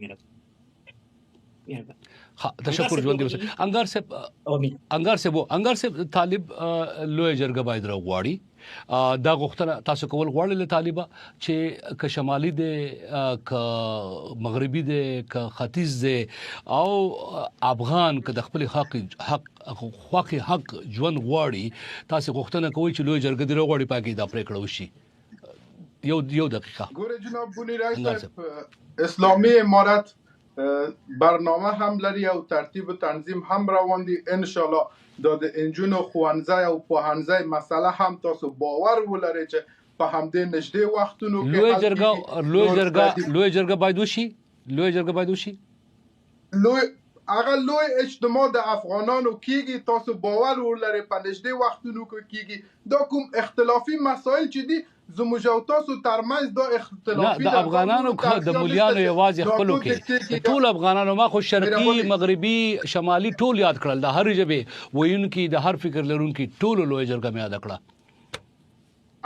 تشکر ژوندی اوسه. انګار صاحب طالب لوی جرګه باید راغواړي. دا غوښتنه تاسو کول غواړئ له طالبه چې که شمالي دی، که مغربي دی، که ختیځ دی، او افغان که د خپل حق ژوند غواړي، تاسو غوښتنه کوئ چې لوی جرګه دې راغواړي، پاکي دا پریکړه وشي. یو دقیقه. ګوره جناب بونیری صاحب، اسلامي امارت برنامه هم لري او ترتیب و تنظیم هم روان دي. ان شاء الله دا د انجونو خوانځي او پوهنځي مسله هم تاسو باور ولرئ چې په همدې نږدې وختونو کې لوی جرګه باید وشي. هغه لوی اجتماع د افغانانو کیږي، تاسو باور ولرئ په نږدې وختونو کې کیږي. دا کوم اختلافي مسایل چې دي زموږ او تاسو ترمنځ دا اختلافي د افغانانو د مولیانو یوازې خپلو کې ټول افغانانو، ما خو شرقي، مغربي، شمالي ټول یاد کړل، د هر ژبې ویونکي، د هر فکر لرونکي ټول لوی جرګه مې یاد کړه.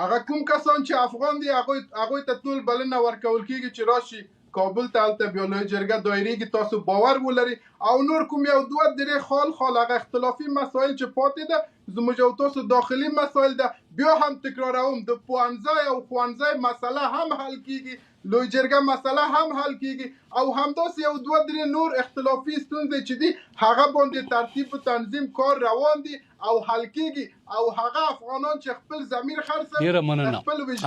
هغه کوم کسان چې افغان دي هغه ته ټول بلنه ورکول کیږي چې راشي کابل ته، هلته بیا لوی جرګه دایریږي. تاسو باور ولرئ. او نور کوم یو دوه درې خال هغه اختلافي مسایل چې پاتې ده زموږ او تاسو داخلي مسایل ده، بیا هم تکراروم، د پوهنځي او ښوونځي مسله هم حل کیږي، لوی جرګه مسله هم حل کیږي، او همداسې یو دوه درې نور اختلافي ستونزې چې دي هغه باندې ترتیب و تنظیم کار روان دي او حل کیږي. او هغه افغانان چې خپل ضمیر خرڅوي، ډیره مننه.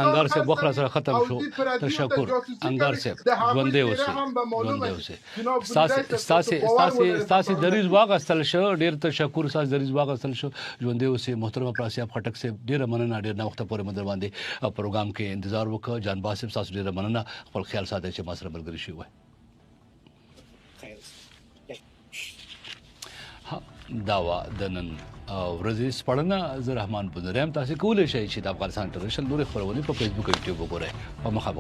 انګار صاحب وخت سره ختم شو. تشکر انګار صاحب، ژوندی اوسئ. تاسو دریز واغستل شو، ډیر تشکر. تاسو دریز واغستل شو، ژوندی اوسئ. محترم پراسیاب خټک صاحب ډیره مننه، ډیر نه وخت پورې مدر باندې پروګرام کې انتظار وکړ. جان باسم تاسو ډیره مننه، خپل خیال ساتئ چې ما سره ملګری شئ. داوا د نن ورځې سپړنه زه رحمان بونیری یم. تاسو کولی شئ چې د افغانستان انټرنیشنل نورې خپرونې په فیسبوک او یوټیوب وګورئ. په مخه